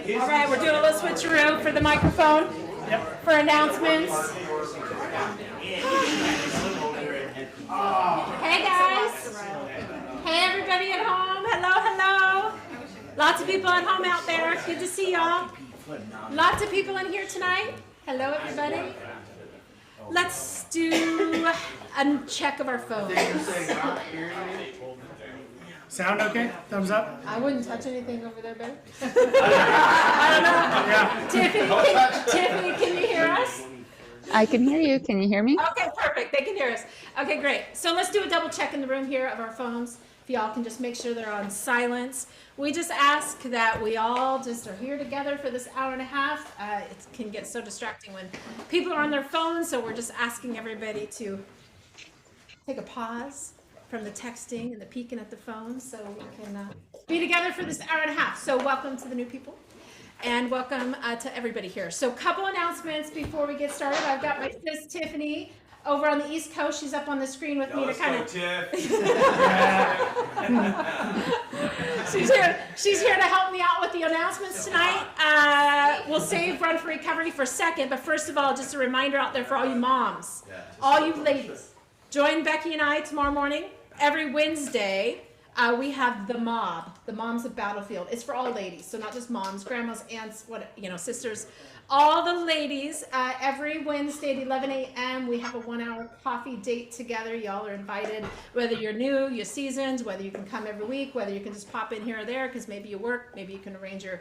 All right, we're doing a little switcheroo for the microphone for announcements. Hey guys. Hey everybody at home. Hello, hello. Lots of people at home out there. Good to see y'all. Lots of people in here tonight. Hello everybody. Let's do a check of our phones. Sound okay? Thumbs up? I wouldn't touch anything over there, babe. I don't know. Yeah. Tiffany, can you hear us? I can hear you. Can you hear me? Okay, perfect. They can hear us. Okay, great. So let's do a double check in the room here of our phones. If y'all can just make sure they're on silence. We just ask that we all just are here together for this hour and a half. It can get so distracting when people are on their phones, so we're just asking everybody to take a pause from the texting and the peeking at the phone so we can be together for this hour and a half. So welcome to the new people and welcome to everybody here. So couple announcements before we get started. I've got my sis Tiffany over on the East Coast. She's up on the screen with me to kind of she's here to help me out with the announcements tonight. We'll save Run for Recovery for a second, but first of all, just a reminder out there for all you moms, all you ladies. Join Becky and I tomorrow morning. Every Wednesday, we have the mob, the Moms of Battlefield. It's for all ladies, so not just moms, grandmas, aunts, sisters, all the ladies. Every Wednesday at 11 a.m., we have a 1-hour coffee date together. Y'all are invited, whether you're new, you're seasoned, whether you can come every week, whether you can just pop in here or there because maybe you work, maybe you can arrange your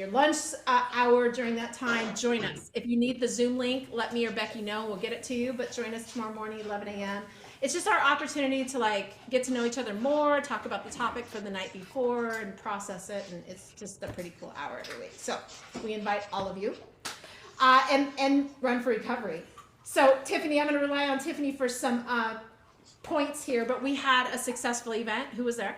lunch hour during that time. Join us. If you need the Zoom link, let me or Becky know. We'll get it to you, but join us tomorrow morning, 11 a.m. It's just our opportunity to get to know each other more, talk about the topic for the night before and process it. And it's just a pretty cool hour every week. So we invite all of you and Run for Recovery. So Tiffany, I'm going to rely on Tiffany for some points here, but we had a successful event. Who was there?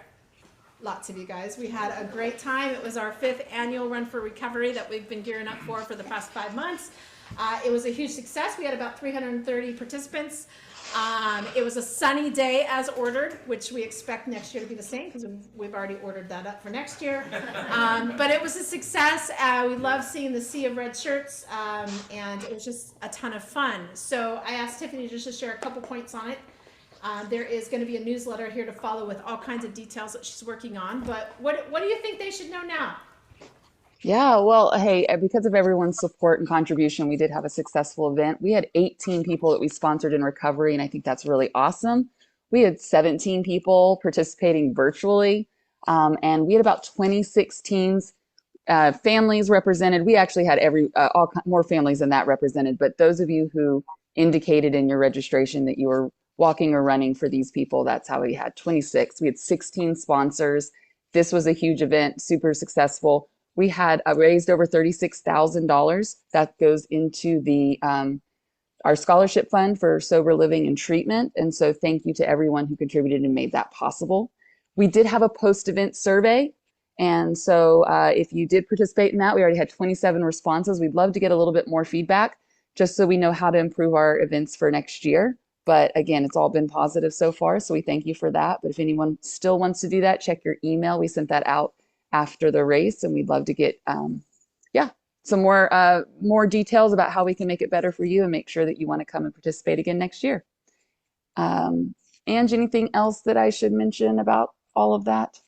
Lots of you guys. We had a great time. It was our 5th annual Run for Recovery that we've been gearing up for the past 5 months. It was a huge success. We had about 330 participants. It was a sunny day as ordered, which we expect next year to be the same because we've already ordered that up for next year. But it was a success. We love seeing the sea of red shirts, and it was just a ton of fun. So I asked Tiffany just to share a couple points on it. There is going to be a newsletter here to follow with all kinds of details that she's working on. But what do you think they should know now? Yeah, well, hey, because of everyone's support and contribution, we did have a successful event. We had 18 people that we sponsored in recovery, and I think that's really awesome. We had 17 people participating virtually, and we had about 26 teams, families represented. We actually had more families than that represented, but those of you who indicated in your registration that you were walking or running for these people, that's how we had 26. We had 16 sponsors. This was a huge event, super successful. We had raised over $36,000 that goes into the our scholarship fund for sober living and treatment. And so thank you to everyone who contributed and made that possible. We did have a post-event survey. And so if you did participate in that, we already had 27 responses. We'd love to get a little bit more feedback just so we know how to improve our events for next year. But again, it's all been positive so far. So we thank you for that. But if anyone still wants to do that, check your email. We sent that out after the race, and we'd love to get some more details about how we can make it better for you and make sure that you want to come and participate again next year. Ange, anything else that I should mention about all of that?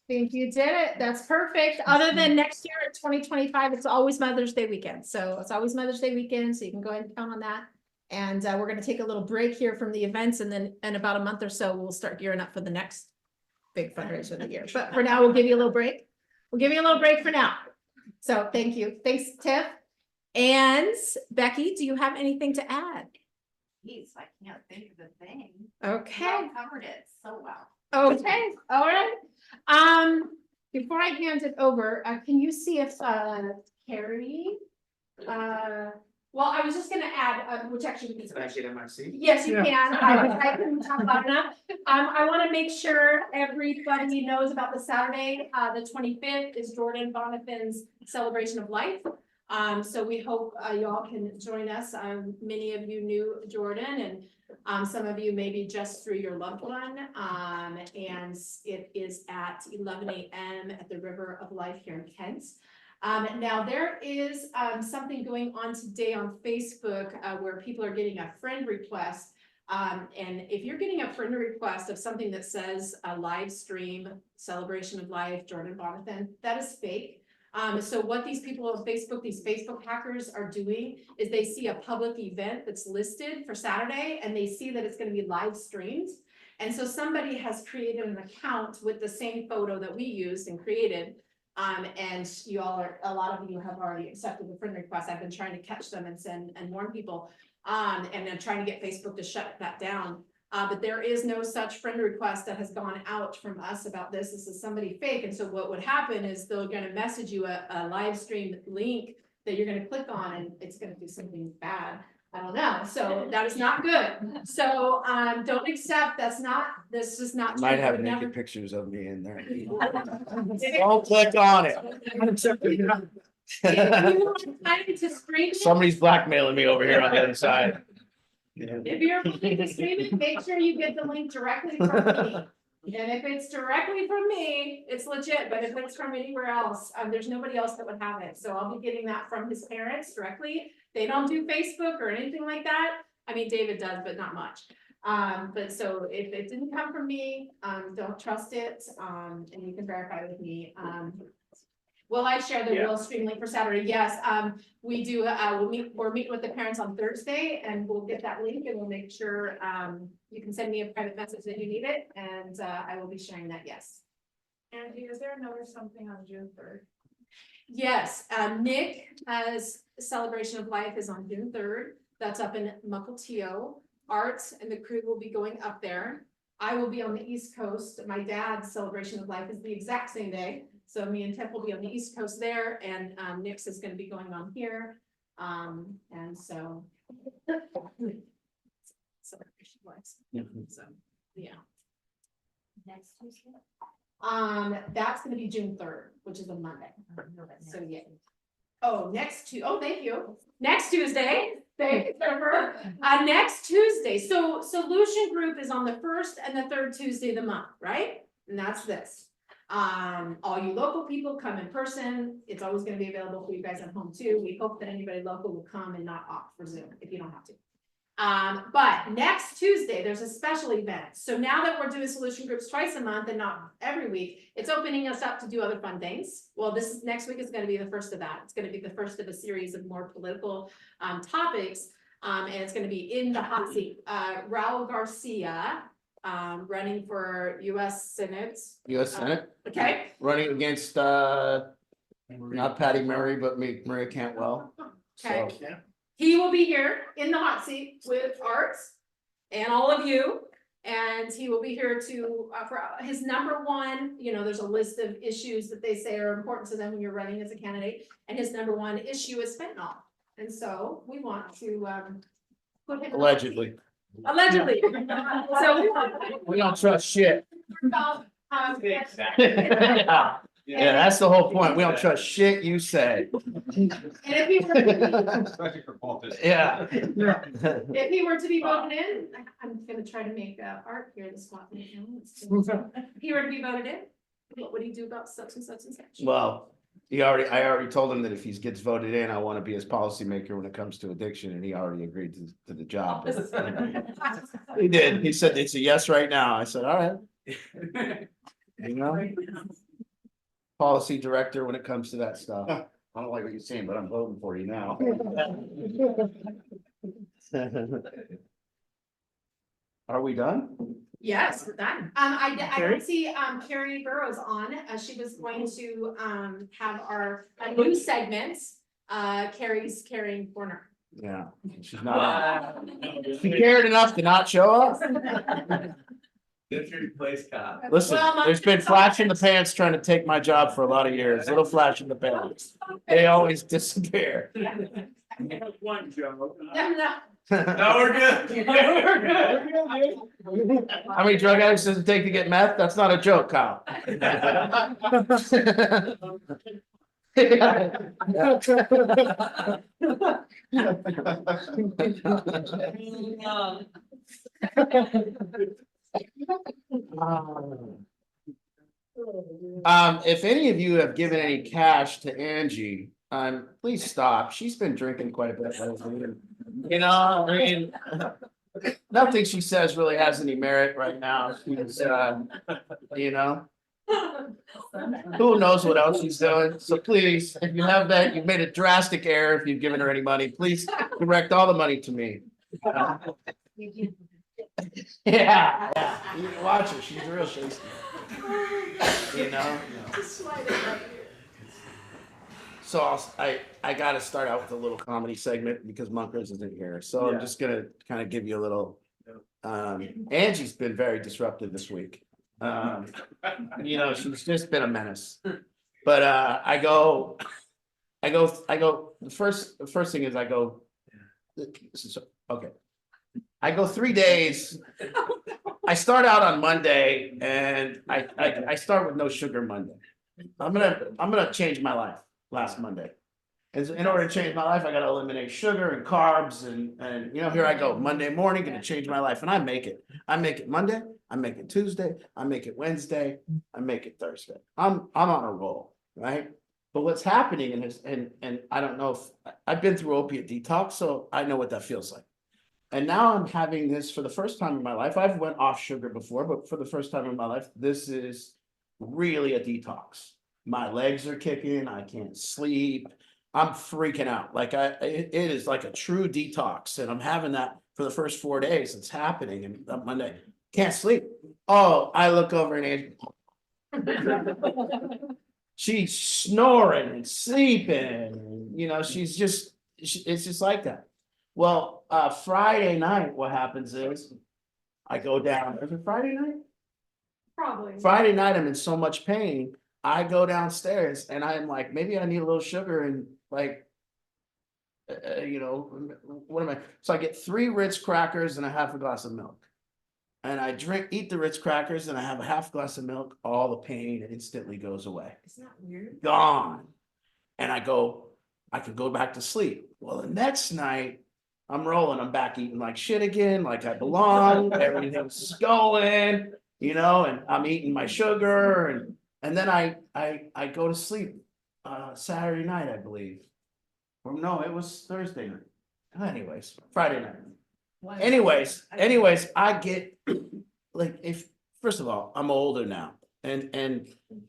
I think you did it. That's perfect. Other than next year in 2025, it's always Mother's Day weekend. So it's always Mother's Day weekend. So you can go ahead and count on that. And we're going to take a little break here from the events. And then in about a month or so, we'll start gearing up for the next big fundraiser of the year. But for now, we'll give you a little break. We'll give you a little break for now. So thank you. Thanks, Tiff. And Becky, do you have anything to add? Geez, I can't think of a thing. Okay. You covered it so well. Okay. All right. Before I hand it over, can you see if Carrie, well, I was just going to add, which actually Can I get in my seat? yes, you Yeah. can. I couldn't talk loud enough. I want to make sure everybody knows about the Saturday, the 25th is Jordan Bonifin's Celebration of Life. So we hope you all can join us. Many of you knew Jordan, and some of you maybe just through your loved one. And it is at 11 a.m. at the River of Life here in Kent. Now there is, something going on today on Facebook, where people are getting a friend request. And if you're getting a friend request of something that says a live stream, celebration of life, Jordan Bonathan, that is fake. So what these people on Facebook, these Facebook hackers are doing is they see a public event that's listed for Saturday and they see that it's gonna be live streamed. And so somebody has created an account with the same photo that we used and created. And you all are, a lot of you have already accepted the friend request. I've been trying to catch them and send and warn people. And then trying to get Facebook to shut that down. But there is no such friend request that has gone out from us about this. This is somebody fake. And so what would happen is they're gonna message you a live stream link that you're gonna click on and it's gonna do something bad. I don't know. So that is not good. So, don't accept, this is not. Might true. have Would never- naked pictures of me in there. Don't click on it. If you want time to stream it, Somebody's blackmailing me over here on the other side. if you're planning to stream it, make sure you get the link directly from me. And if it's directly from me, it's legit, but if it's from anywhere else, there's nobody else that would have it. So I'll be getting that from his parents directly. They don't do Facebook or anything like that. I mean, David does, but not much. But so if it didn't come from me, don't trust it, and you can verify with me. Will I share the real stream link for Saturday? Yes, we do, we're meeting with the parents on Thursday and we'll get that link and we'll make sure, you can send me a private message that you need it and, I will be sharing that, yes. Angie, is there another something on June 3rd? Yes, Nick's Celebration of Life is on June 3rd. That's up in Mukilteo. Arts and the crew will be going up there. I will be on the East Coast. My dad's Celebration of Life is the exact same day. So me and Tip will be on the East Coast there and Nick's is gonna be going on here. And so. Celebration of Life. So, yeah. Next Tuesday? That's gonna be June 3rd, which is a Monday. So, yeah. Oh, thank you. Next Tuesday, thank you, Jennifer. Next Tuesday, so Solution Group is on the 1st and the 3rd Tuesday of the month, right? And that's this. All you local people come in person. It's always gonna be available for you guys at home too. We hope that anybody local will come and not opt for Zoom if you don't have to. But next Tuesday, there's a special event. So now that we're doing solution groups twice a month and not every week, it's opening us up to do other fun things. Well, next week is gonna be the first of that. It's gonna be the first of a series of more political, topics. And it's gonna be in the hot seat. Raul Garcia, running for US Senate. US Senate, Okay, running against, not Patty Murray, but Maria Cantwell. okay. So, He will be here in the hot seat with Arts and all of you. And he will be here to, for his number one, there's a list of issues that they say are important to them when you're running as a candidate. And his number one issue is fentanyl. And so we want to, put him. allegedly. Allegedly. So. We don't trust shit. And Yeah, that's the whole point. We don't trust shit you say. if he were, Yeah. if he were to be voted in, I'm gonna try to make Art here the spot. If he were to be voted in, what would he do about such and such and such? Well, I already told him that if he gets voted in, I want to be his policymaker when it comes to addiction, and he already agreed to the job. He did. He said it's a yes right now. I said, all right. You know, policy director when it comes to that stuff. I don't like what you're saying, but I'm voting for you now. Are we done? Yes, we're done. I don't see, Carrie Burrows on. She was going to, have a new segment, Carrie's Caring Corner. Yeah, she's not. She cared enough to not show up. Get your place, cop. Listen, Well, my- there's been flash in the pants trying to take my job for a lot of years. Little flash in the pants. They always disappear. One joke. No. No, we're good. How many drug addicts does it take to get meth? That's not a joke, Kyle. If any of you have given any cash to Angie, please stop. She's been drinking quite a bit lately. You know, I mean, nothing she says really has any merit right now. She's, you know, who knows what else she's doing? So please, if you have that, you've made a drastic error. If you've given her any money, please direct all the money to me. Yeah, you can watch her. She's real shady. You know. So I got to start out with a little comedy segment because Munkers isn't here. So I'm just gonna kind of give you a little. Angie's been very disruptive this week. You know, she's just been a menace. But I go. The first thing is I go. Okay. I go 3 days. I start out on Monday, and I start with no sugar Monday. I'm gonna change my life last Monday. And in order to change my life, I gotta eliminate sugar and carbs and you know, here I go, Monday morning, gonna change my life, and I make it. I make it Monday, I make it Tuesday, I make it Wednesday, I make it Thursday. I'm on a roll, right? But what's happening and I don't know if I've been through opiate detox, so I know what that feels like. And now I'm having this for the first time in my life. I've went off sugar before, but for the first time in my life, this is really a detox. My legs are kicking. I can't sleep. I'm freaking out. Like it is like a true detox. And I'm having that for the first 4 days. It's happening. And on Monday, can't sleep. Oh, I look over and she's snoring and sleeping. You know, it's just like that. Well, Friday night, what happens is I go down. Is it Friday night? Probably. Friday night, I'm in so much pain. I go downstairs and I'm like, maybe I need a little sugar and like, you know, what am I? So I get 3 Ritz crackers and a half a glass of milk. And I eat the Ritz crackers and I have a half glass of milk. All the pain instantly goes away. Isn't that weird? Gone. And I could go back to sleep. Well, the next night, I'm rolling. I'm back eating like shit again, like I belong. Everything's going, you know, and I'm eating my sugar, and then I go to sleep Saturday night, I believe. Or no, it was Thursday night. Anyways, Friday night. Anyways, I get like first of all, I'm older now, and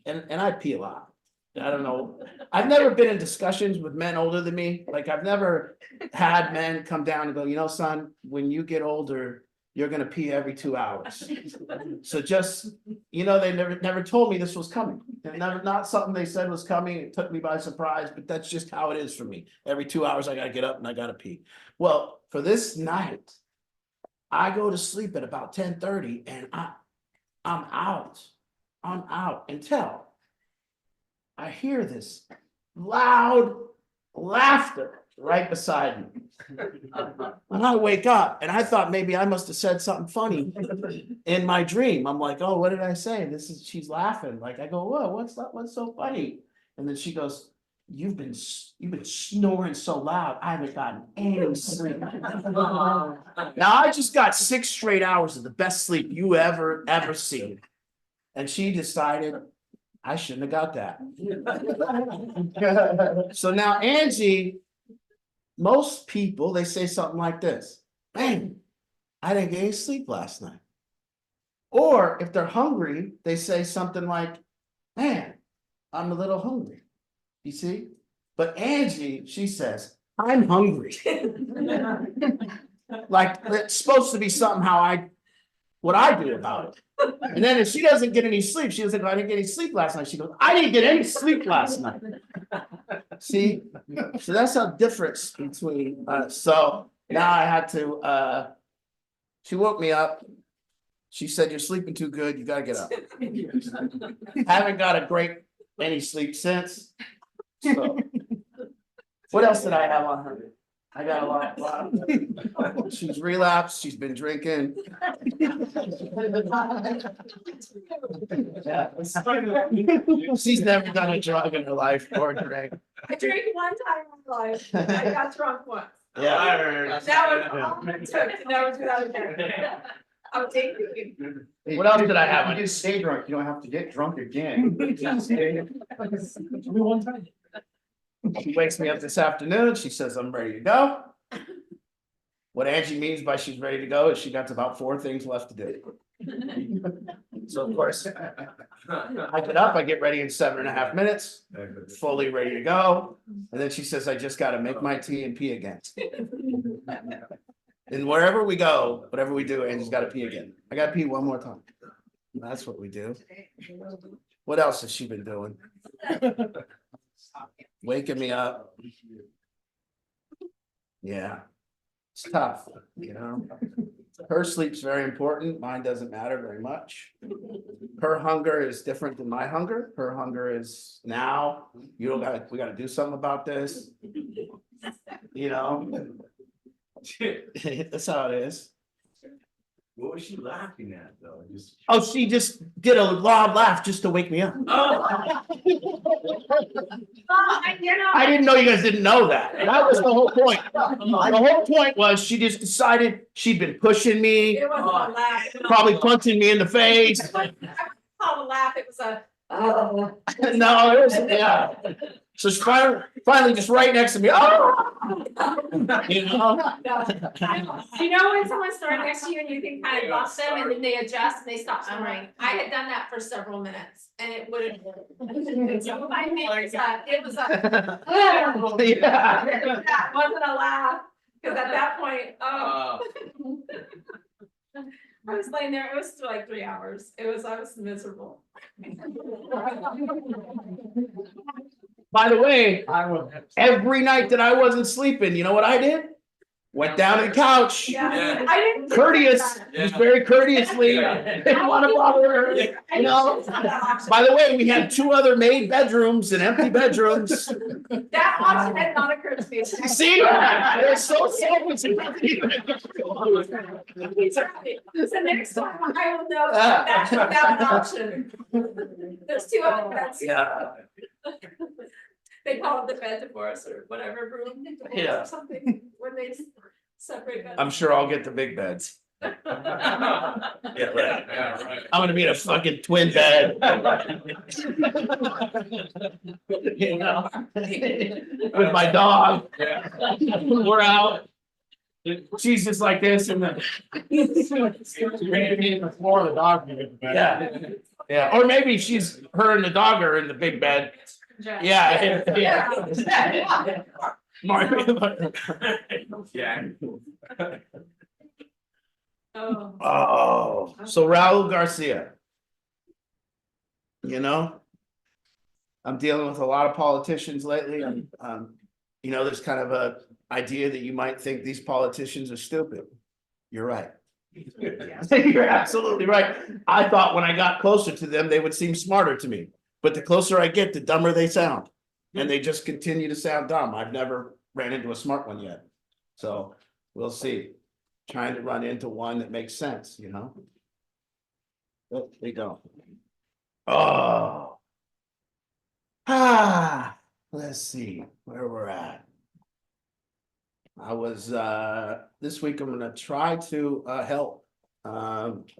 I pee a lot. I don't know. I've never been in discussions with men older than me. Like I've never had men come down and go, you know, son, when you get older, you're gonna pee every 2 hours. So just, you know, they never told me this was coming. Not something they said was coming. It took me by surprise, but that's just how it is for me. Every 2 hours I gotta get up and I gotta pee. Well, for this night, I go to sleep at about 10:30 and I'm out. Until I hear this loud laughter right beside me. And I wake up and I thought maybe I must have said something funny in my dream. I'm like, oh, what did I say? She's laughing. Like I go, whoa, what's so funny? And then she goes, you've been snoring so loud, I haven't gotten any sleep. Now I just got 6 straight hours of the best sleep you ever seen. And she decided I shouldn't have got that. So now Angie, most people, they say something like this, man, I didn't get any sleep last night. Or if they're hungry, they say something like, man, I'm a little hungry. You see? But Angie, she says, I'm hungry. Like it's supposed to be somehow what I do about it. And then if she doesn't get any sleep, she doesn't go, I didn't get any sleep last night. She goes, I didn't get any sleep last night. See? So that's a difference between so now I had to she woke me up. She said, you're sleeping too good, you gotta get up. Haven't got any sleep since. So what else did I have on her? I got a lot. She's relapsed. She's been drinking. Yeah. She's never done a drug in her life or drink. I drank one time in my life. I got drunk once. Yeah. I heard. That was all it took to never do that again. I'm taking. What else did I have? You just stay drunk, you don't have to get drunk again. She wakes me up this afternoon, she says, I'm ready to go. What Angie means by she's ready to go is she got about 4 things left to do. So of course, I get up, I get ready in 7.5 minutes, fully ready to go. And then she says, I just gotta make my tea and pee again. And wherever we go, whatever we do, Angie's gotta pee again. I gotta pee one more time. That's what we do. What else has she been doing? Waking me up. Yeah. It's tough, you know. Her sleep's very important. Mine doesn't matter very much. Her hunger is different than my hunger. Her hunger is now, we gotta do something about this. You know? That's how it is. What was she laughing at though? Just. Oh, she just did a loud laugh just to wake me up. I didn't know you guys didn't know that. That was the whole point. The whole point was she just decided she'd been pushing me, It wasn't a laugh. probably punching me in the face. I wouldn't call it a laugh, it was a. No, it was, yeah. So she finally just right next to me. Oh! You know? You know when someone's right next to you and you can kind of lost them and then they adjust and they stop snoring? I had done that for several minutes and it would have. It was a. Yeah. That wasn't a laugh, because at that point, oh. I was laying there, it was still like 3 hours. I was miserable. By the way, every night that I wasn't sleeping, you know what I did? Went down to the couch, Yeah, I didn't. courteous, just very courteously, didn't want to bother her, you know? By the way, we had 2 other made bedrooms and empty bedrooms. That option had not occurred to me. See, they're so selfish. So next time I will know that's an option. There's 2 other beds. Yeah. They call it the bed divorce or whatever room. Yeah. Or something, when they separate beds. I'm sure I'll get the big beds. Yeah, right. Yeah, right. I'm gonna be in a fucking twin bed. You know, with my dog. Yeah. We're out. She's just like this and then. Yeah, yeah, or maybe her and the dog are in the big bed. Yeah, yeah. Yeah. Oh. Oh, so Raul Garcia. You know? I'm dealing with a lot of politicians lately, and you know, there's kind of a idea that you might think these politicians are stupid. You're right. You're absolutely right. I thought when I got closer to them, they would seem smarter to me. But the closer I get, the dumber they sound. And they just continue to sound dumb. I've never ran into a smart one yet. So we'll see. Trying to run into one that makes sense, you know? But they don't. Oh. Let's see where we're at. I was this week I'm gonna try to help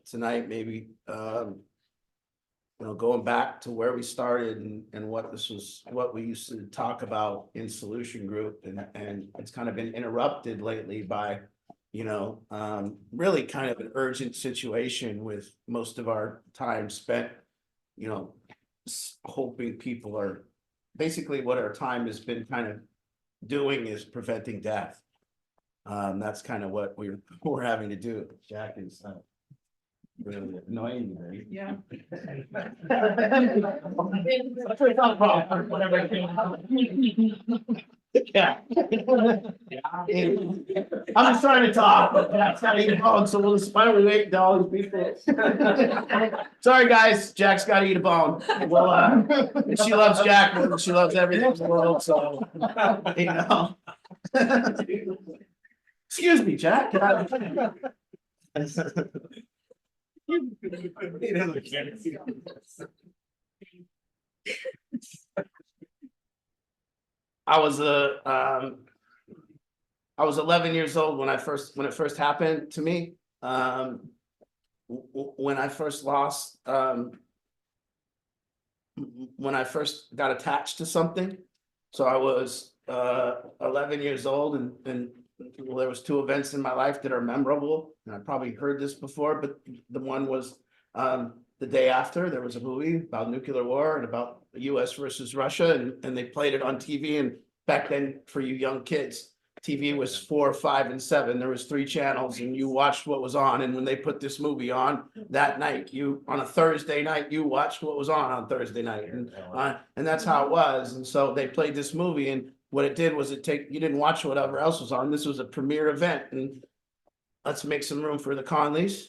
tonight, maybe you know, going back to where we started and what we used to talk about in Solution Group, and it's kind of been interrupted lately by, you know, really kind of an urgent situation with most of our time spent, you know, hoping people are basically what our time has been kind of doing is preventing death. That's kind of what we're having to do. Jack is really annoying you, right? Yeah. Yeah. I'm just trying to talk, but Jack's got to eat a bone, so we'll just finally wait until all these people. Sorry, guys, Jack's got to eat a bone. Well, and she loves Jack more than she loves everything in the world, so, you know. Excuse me, Jack. I was 11 years old when it first happened to me. when I first lost, when I first got attached to something. So I was 11 years old, and well, there was two events in my life that are memorable, and I probably heard this before, but the one was the day after. There was a movie about nuclear war and about the US versus Russia, and they played it on TV. And back then, for you young kids, TV was 4, 5, and 7. There was 3 channels, and you watched what was on. And when they put this movie on that night, on a Thursday night, you watched what was on Thursday night, and that's how it was. And so they played this movie, and what it did was you didn't watch whatever else was on. This was a premiere event, and let's make some room for the Conleys.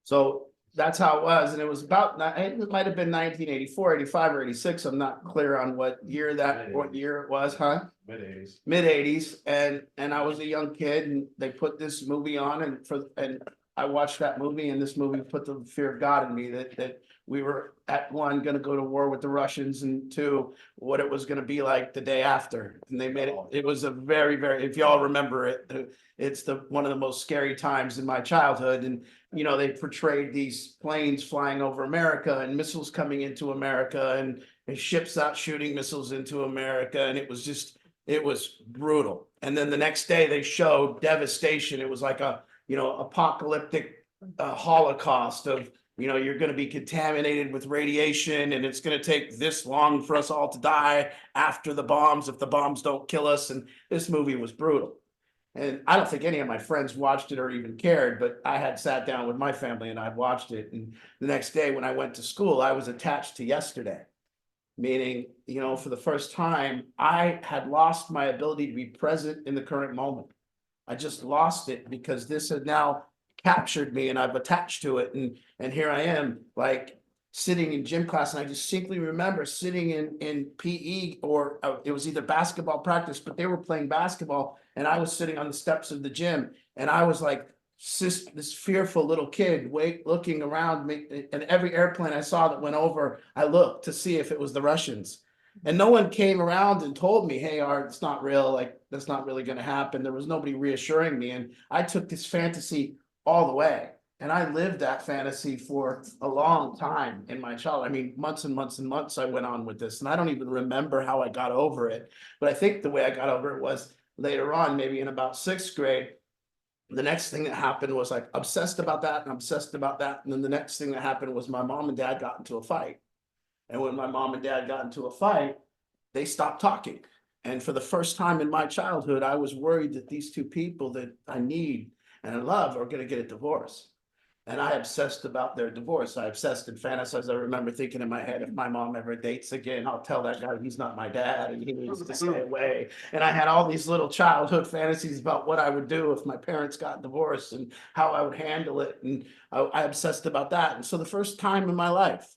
So that's how it was. And it was about, it might have been 1984, 85, or 86. I'm not clear on what year it was, huh? Mid-80s. Mid-80s. And I was a young kid, and they put this movie on, and I watched that movie, and this movie put the fear of God in me, that we were, at 1, going to go to war with the Russians, and 2, what it was going to be like the day after. And they made it was a very, very, if y'all remember it, it's one of the most scary times in my childhood. And you know, they portrayed these planes flying over America, and missiles coming into America, and ships out shooting missiles into America. And it was brutal. And then the next day they showed devastation. It was like a, apocalyptic holocaust of, you're going to be contaminated with radiation, and it's going to take this long for us all to die after the bombs, if the bombs don't kill us. And this movie was brutal. And I don't think any of my friends watched it or even cared, but I had sat down with my family and I watched it. And the next day when I went to school, I was attached to yesterday, meaning, for the first time, I had lost my ability to be present in the current moment. I just lost it because this had now captured me, and I've attached to it. And here I am, like, sitting in gym class, and I distinctly remember sitting in PE, or it was either basketball practice, but they were playing basketball, and I was sitting on the steps of the gym, and I was like this fearful little kid, looking around me, and every airplane I saw that went over, I looked to see if it was the Russians. And no one came around and told me, hey, Art, it's not real, like, that's not really going to happen. There was nobody reassuring me, and I took this fantasy all the way. And I lived that fantasy for a long time in my childhood. I mean, months and months and months I went on with this, and I don't even remember how I got over it. But I think the way I got over it was later on, maybe in about 6th grade. The next thing that happened was, like, obsessed about that and obsessed about that. And then the next thing that happened was my mom and dad got into a fight. And when my mom and dad got into a fight, they stopped talking. And for the first time in my childhood, I was worried that these two people that I need and I love are going to get a divorce. And I obsessed about their divorce. I obsessed and fantasized. I remember thinking in my head, if my mom ever dates again, I'll tell that guy he's not my dad and he needs to stay away. And I had all these little childhood fantasies about what I would do if my parents got divorced and how I would handle it. And I obsessed about that. And so the first time in my life,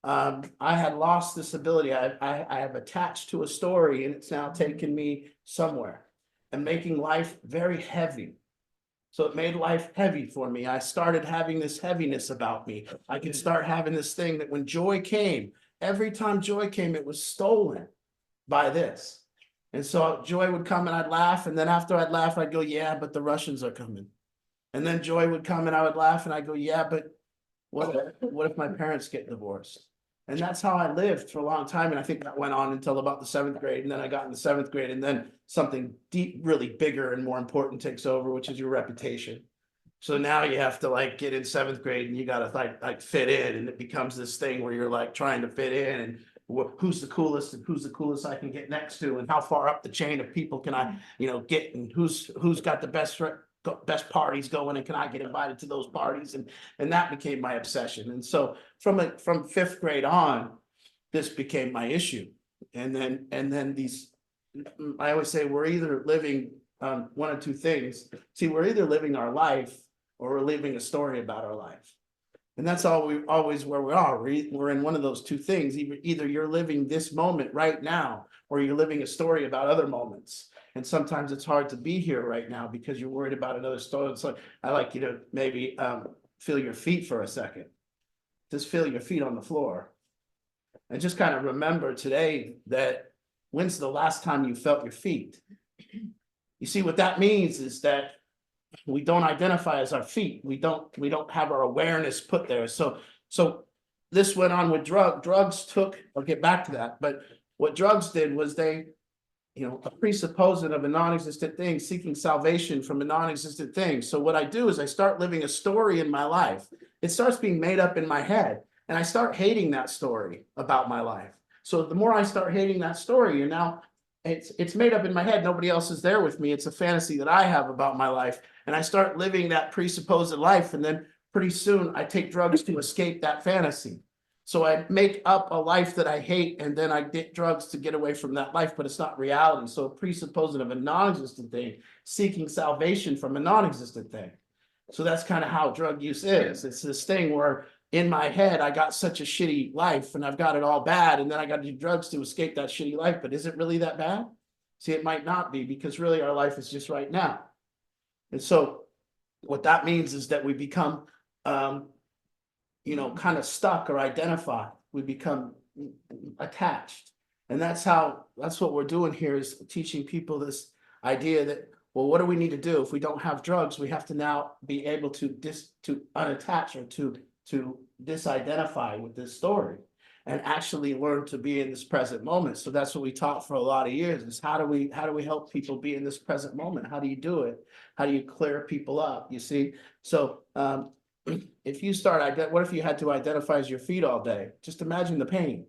I had lost this ability. I have attached to a story, and it's now taken me somewhere and making life very heavy. So it made life heavy for me. I started having this heaviness about me. I could start having this thing that when joy came, every time joy came, it was stolen by this. And so joy would come and I'd laugh. And then after I'd laugh, I'd go, yeah, but the Russians are coming. And then joy would come and I would laugh and I'd go, yeah, but what if my parents get divorced? And that's how I lived for a long time. And I think that went on until about the 7th grade. And then I got in the 7th grade, and then something deep, really bigger and more important takes over, which is your reputation. So now you have to, like, get in 7th grade and you got to like fit in. And it becomes this thing where you're like trying to fit in, and who's the coolest and who's the coolest I can get next to, and how far up the chain of people can I, get, and who's got the best parties going, and can I get invited to those parties? And that became my obsession. And so from 5th grade on, this became my issue. And then these, I always say, we're either living one of two things. See, we're either living our life or we're living a story about our life. And that's always where we are. We're in one of those two things. Either you're living this moment right now, or you're living a story about other moments. And sometimes it's hard to be here right now because you're worried about another story. So I like you to maybe feel your feet for a second. Just feel your feet on the floor. And just kind of remember today that when's the last time you felt your feet? You see, what that means is that we don't identify as our feet. We don't have our awareness put there. So this went on with drugs took, I'll get back to that, but what drugs did was they, a presupposing of a non-existent thing, seeking salvation from a non-existent thing. So what I do is I start living a story in my life. It starts being made up in my head, and I start hating that story about my life. So the more I start hating that story, and now it's made up in my head. Nobody else is there with me. It's a fantasy that I have about my life, and I start living that presupposed life, and then pretty soon I take drugs to escape that fantasy. So I make up a life that I hate, and then I get drugs to get away from that life, but it's not reality. So presupposing of a non-existent thing, seeking salvation from a non-existent thing. So that's kind of how drug use is. It's this thing where in my head, I got such a shitty life and I've got it all bad, and then I got to do drugs to escape that shitty life. But is it really that bad? See, it might not be, because really our life is just right now. And so what that means is that we become kind of stuck or identified. We become attached. And that's what we're doing here, is teaching people this idea that, well, what do we need to do? If we don't have drugs, we have to now be able to unattach or to disidentify with this story and actually learn to be in this present moment. So that's what we taught for a lot of years, is how do we help people be in this present moment? How do you do it? How do you clear people up? You see? So if you what if you had to identify as your feet all day? Just imagine the pain.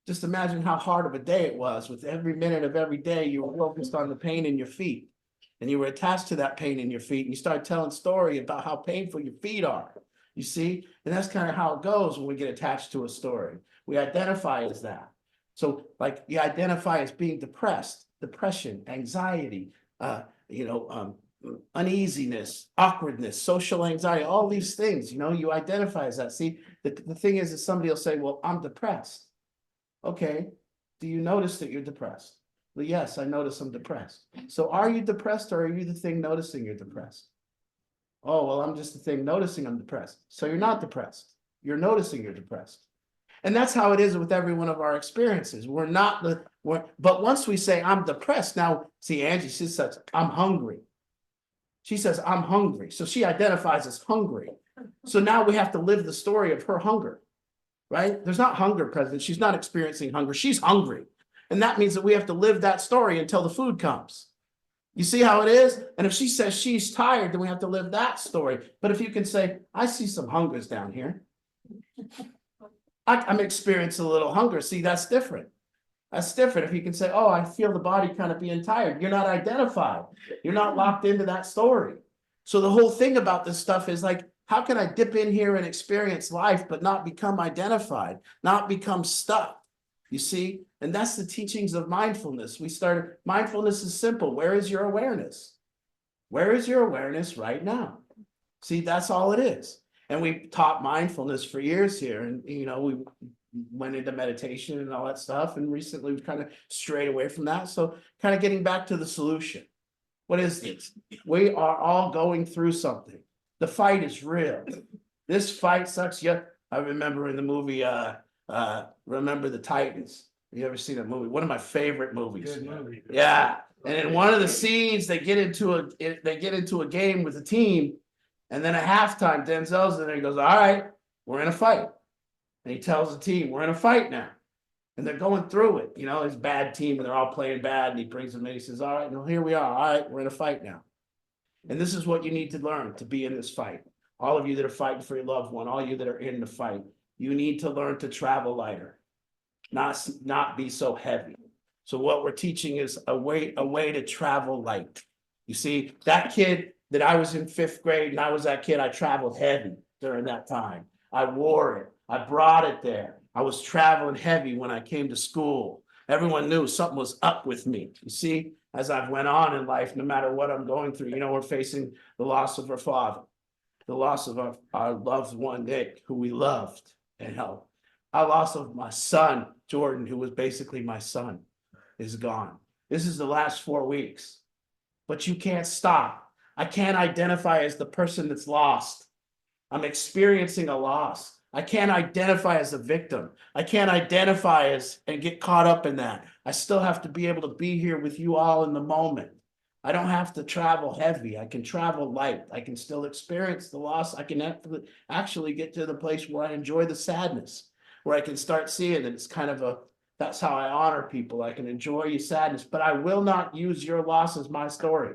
Just imagine how hard of a day it was. With every minute of every day, you were focused on the pain in your feet, and you were attached to that pain in your feet, and you start telling story about how painful your feet are. You see? And that's kind of how it goes when we get attached to a story. We identify as that. So like you identify as being depressed, depression, anxiety, uneasiness, awkwardness, social anxiety, all these things, you identify as that. See, the thing is that somebody will say, well, I'm depressed. Okay. Do you notice that you're depressed? Well, yes, I notice I'm depressed. So are you depressed, or are you the thing noticing you're depressed? Oh, well, I'm just the thing noticing I'm depressed. So you're not depressed. You're noticing you're depressed. And that's how it is with every one of our experiences. But once we say I'm depressed, now see, Angie, she says, I'm hungry. She says, I'm hungry. So she identifies as hungry. So now we have to live the story of her hunger, right? There's not hunger present. She's not experiencing hunger. She's hungry. And that means that we have to live that story until the food comes. You see how it is? And if she says she's tired, then we have to live that story. But if you can say, I see some hungers down here. I'm experiencing a little hunger. See, that's different. That's different. If you can say, oh, I feel the body kind of being tired. You're not identified. You're not locked into that story. So the whole thing about this stuff is like, how can I dip in here and experience life, but not become identified, not become stuck? You see? And that's the teachings of mindfulness. Mindfulness is simple. Where is your awareness? Where is your awareness right now? See, that's all it is. And we taught mindfulness for years here. And, we went into meditation and all that stuff. And recently we've kind of strayed away from that. So kind of getting back to the solution. What is this? We are all going through something. The fight is real. This fight sucks. Yeah, I remember in the movie, Remember the Titans. You ever seen that movie? One of my favorite movies. Good movie. Yeah. And in one of the scenes, they get into a game with a team, and then at halftime, Denzel's in there. He goes, "All right, we're in a fight," and he tells the team, "We're in a fight now," and they're going through it. His bad team, and they're all playing bad, and he brings them in. He says, "All right, well, here we are. All right, we're in a fight now," and this is what you need to learn to be in this fight. All of you that are fighting for your loved one, all you that are in the fight, you need to learn to travel lighter, not be so heavy. So what we're teaching is a way to travel light. You see, that kid that I was in 5th grade and I was that kid, I traveled heavy during that time. I wore it. I brought it there. I was traveling heavy when I came to school. Everyone knew something was up with me. You see, as I've went on in life, no matter what I'm going through, we're facing the loss of our father, the loss of our loved one, Nick, who we loved and helped. Our loss of my son, Jordan, who was basically my son, is gone. This is the last 4 weeks, but you can't stop. I can't identify as the person that's lost. I'm experiencing a loss. I can't identify as a victim. I can't identify as and get caught up in that. I still have to be able to be here with you all in the moment. I don't have to travel heavy. I can travel light. I can still experience the loss. I can actually get to the place where I enjoy the sadness, where I can start seeing that it's kind of a, that's how I honor people. I can enjoy your sadness, but I will not use your loss as my story.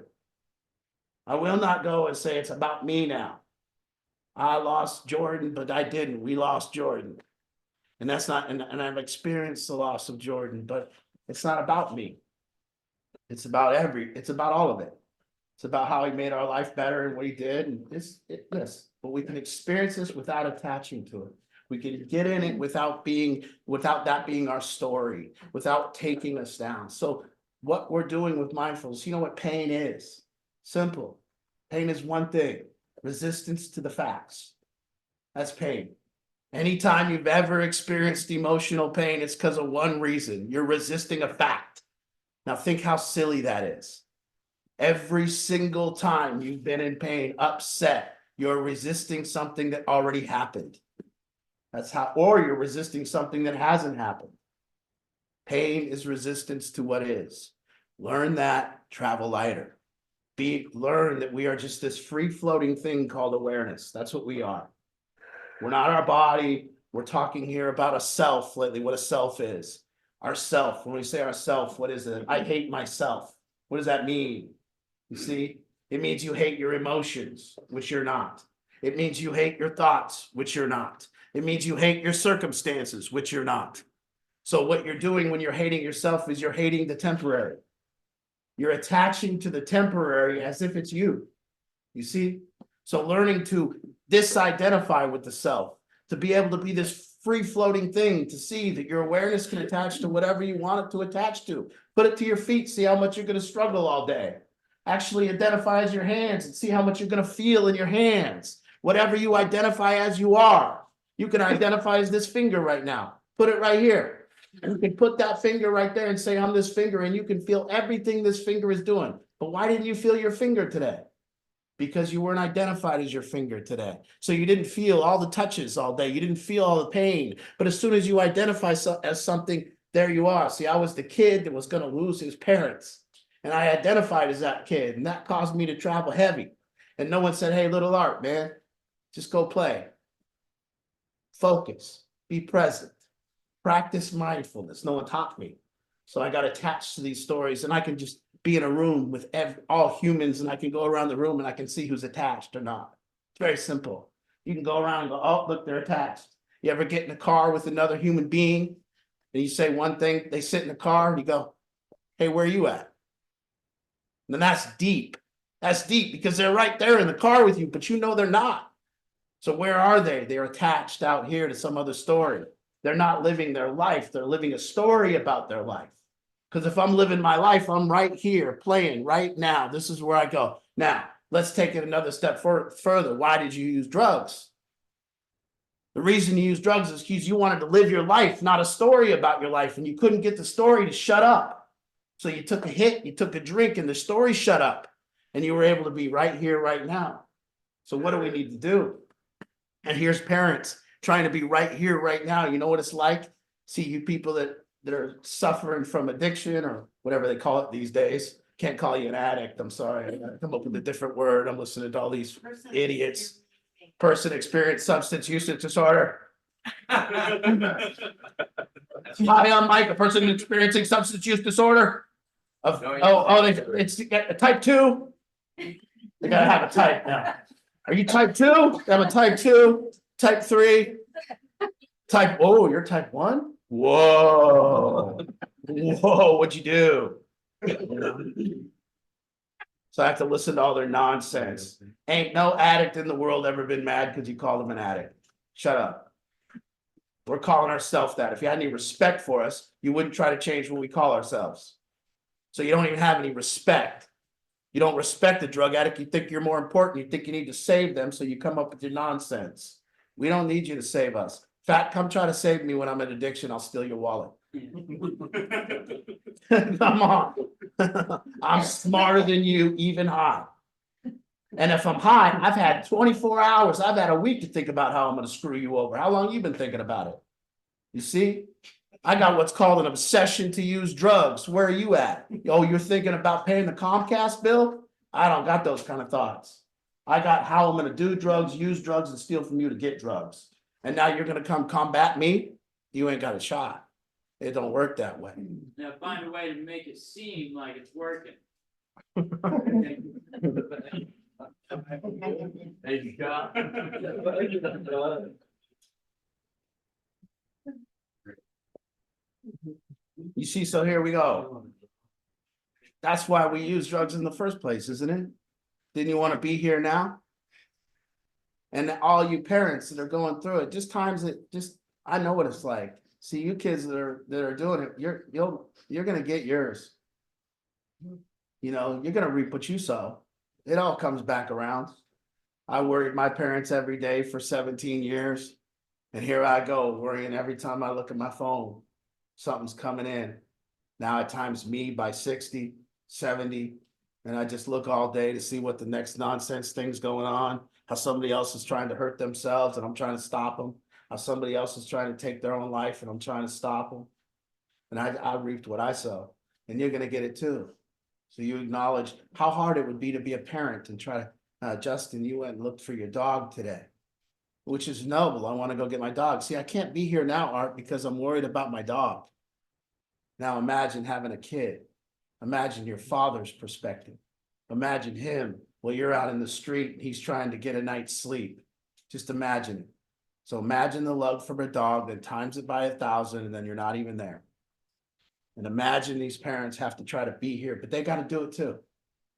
I will not go and say it's about me now. I lost Jordan, but I didn't. We lost Jordan. And that's not, and I've experienced the loss of Jordan, but it's not about me. It's about it's about all of it. It's about how he made our life better and what he did. And this, but we can experience this without attaching to it. We can get in it without that being our story, without taking us down. So what we're doing with mindfulness, you know what pain is? Simple. Pain is one thing. Resistance to the facts. That's pain. Anytime you've ever experienced emotional pain, it's because of one reason. You're resisting a fact. Now think how silly that is. Every single time you've been in pain, upset, you're resisting something that already happened. That's how, or you're resisting something that hasn't happened. Pain is resistance to what is. Learn that, travel lighter. Learn that we are just this free-floating thing called awareness. That's what we are. We're not our body. We're talking here about a self lately, what a self is. Our self, when we say our self, what is it? I hate myself. What does that mean? You see, it means you hate your emotions, which you're not. It means you hate your thoughts, which you're not. It means you hate your circumstances, which you're not. So what you're doing when you're hating yourself is you're hating the temporary. You're attaching to the temporary as if it's you. You see? So learning to disidentify with the self, to be able to be this free-floating thing, to see that your awareness can attach to whatever you want it to attach to. Put it to your feet, see how much you're going to struggle all day. Actually identify as your hands and see how much you're going to feel in your hands. Whatever you identify as you are. You can identify as this finger right now. Put it right here. You can put that finger right there and say, I'm this finger, and you can feel everything this finger is doing. But why didn't you feel your finger today? Because you weren't identified as your finger today. So you didn't feel all the touches all day. You didn't feel all the pain. But as soon as you identify as something, there you are. See, I was the kid that was going to lose his parents. And I identified as that kid. And that caused me to travel heavy. And no one said, hey, little Art, man, just go play. Focus. Be present. Practice mindfulness. No one taught me. So I got attached to these stories, and I can just be in a room with all humans, and I can go around the room and I can see who's attached or not. It's very simple. You can go around and go, oh, look, they're attached. You ever get in a car with another human being and you say one thing, they sit in the car and you go, hey, where are you at? And then that's deep. That's deep because they're right there in the car with you, but you know they're not. So where are they? They're attached out here to some other story. They're not living their life. They're living a story about their life. Because if I'm living my life, I'm right here playing right now. This is where I go. Now, let's take it another step further. Why did you use drugs? The reason you use drugs is because you wanted to live your life, not a story about your life. And you couldn't get the story to shut up. So you took a hit, you took a drink, and the story shut up. And you were able to be right here, right now. So what do we need to do? And here's parents trying to be right here, right now. You know what it's like? See, you people that are suffering from addiction or whatever they call it these days. Can't call you an addict. I'm sorry. I gotta come up with a different word. I'm listening to all these idiots. Person experienced substance use disorder. Hi, I'm Mike, a person experiencing substance use disorder. It's type 2. They gotta have a type now. Are you type 2? They have a type 2, type 3, type, oh, you're type 1? Whoa. Whoa, what'd you do? So I have to listen to all their nonsense. Ain't no addict in the world ever been mad because you called them an addict. Shut up. We're calling ourselves that. If you had any respect for us, you wouldn't try to change what we call ourselves. So you don't even have any respect. You don't respect the drug addict. You think you're more important. You think you need to save them, so you come up with your nonsense. We don't need you to save us. In fact, come try to save me when I'm in addiction. I'll steal your wallet. Come on. I'm smarter than you, even high. And if I'm high, I've had 24 hours, I've had a week to think about how I'm gonna screw you over. How long you been thinking about it? You see? I got what's called an obsession to use drugs. Where are you at? Oh, you're thinking about paying the Comcast bill? I don't got those kind of thoughts. I got how I'm gonna do drugs, use drugs, and steal from you to get drugs. And now you're gonna come combat me? You ain't got a shot. It don't work that way. Now find a way to make it seem like it's working. There you go. You see, so here we go. That's why we use drugs in the first place, isn't it? Didn't you want to be here now? And all you parents that are going through it, I know what it's like. See, you kids that are doing it, you're gonna get yours. You know, you're gonna reap what you sow. It all comes back around. I worried my parents every day for 17 years. And here I go worrying every time I look at my phone, something's coming in. Now at times me by 60, 70, and I just look all day to see what the next nonsense thing's going on, how somebody else is trying to hurt themselves and I'm trying to stop them, how somebody else is trying to take their own life and I'm trying to stop them. And I reaped what I sow, and you're gonna get it too. So you acknowledge how hard it would be to be a parent and try to, Justin, you went and looked for your dog today, which is noble. I want to go get my dog. See, I can't be here now, Art, because I'm worried about my dog. Now imagine having a kid. Imagine your father's perspective. Imagine him while you're out in the street and he's trying to get a night's sleep. Just imagine it. So imagine the love from a dog, then times it by 1,000, and then you're not even there. And imagine these parents have to try to be here, but they got to do it too.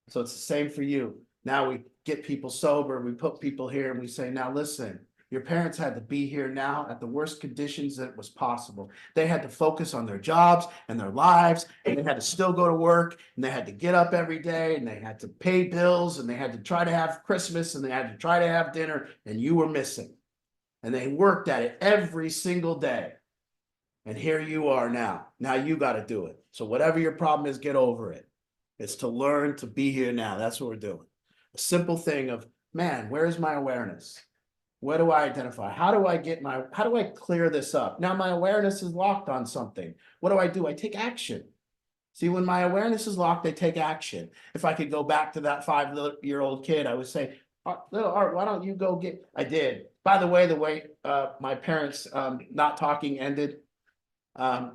So it's the same for you. Now we get people sober, we put people here and we say, now listen, your parents had to be here now at the worst conditions that was possible. They had to focus on their jobs and their lives, and they had to still go to work, and they had to get up every day, and they had to pay bills, and they had to try to have Christmas, and they had to try to have dinner, and you were missing. And they worked at it every single day. And here you are now. Now you got to do it. So whatever your problem is, get over it. It's to learn to be here now. That's what we're doing. A simple thing of, man, where's my awareness? Where do I identify? How do I clear this up? Now my awareness is locked on something. What do? I take action. See, when my awareness is locked, I take action. If I could go back to that 5-year-old kid, I would say, little Art, why don't you go get, I did. By the way my parents not talking ended, I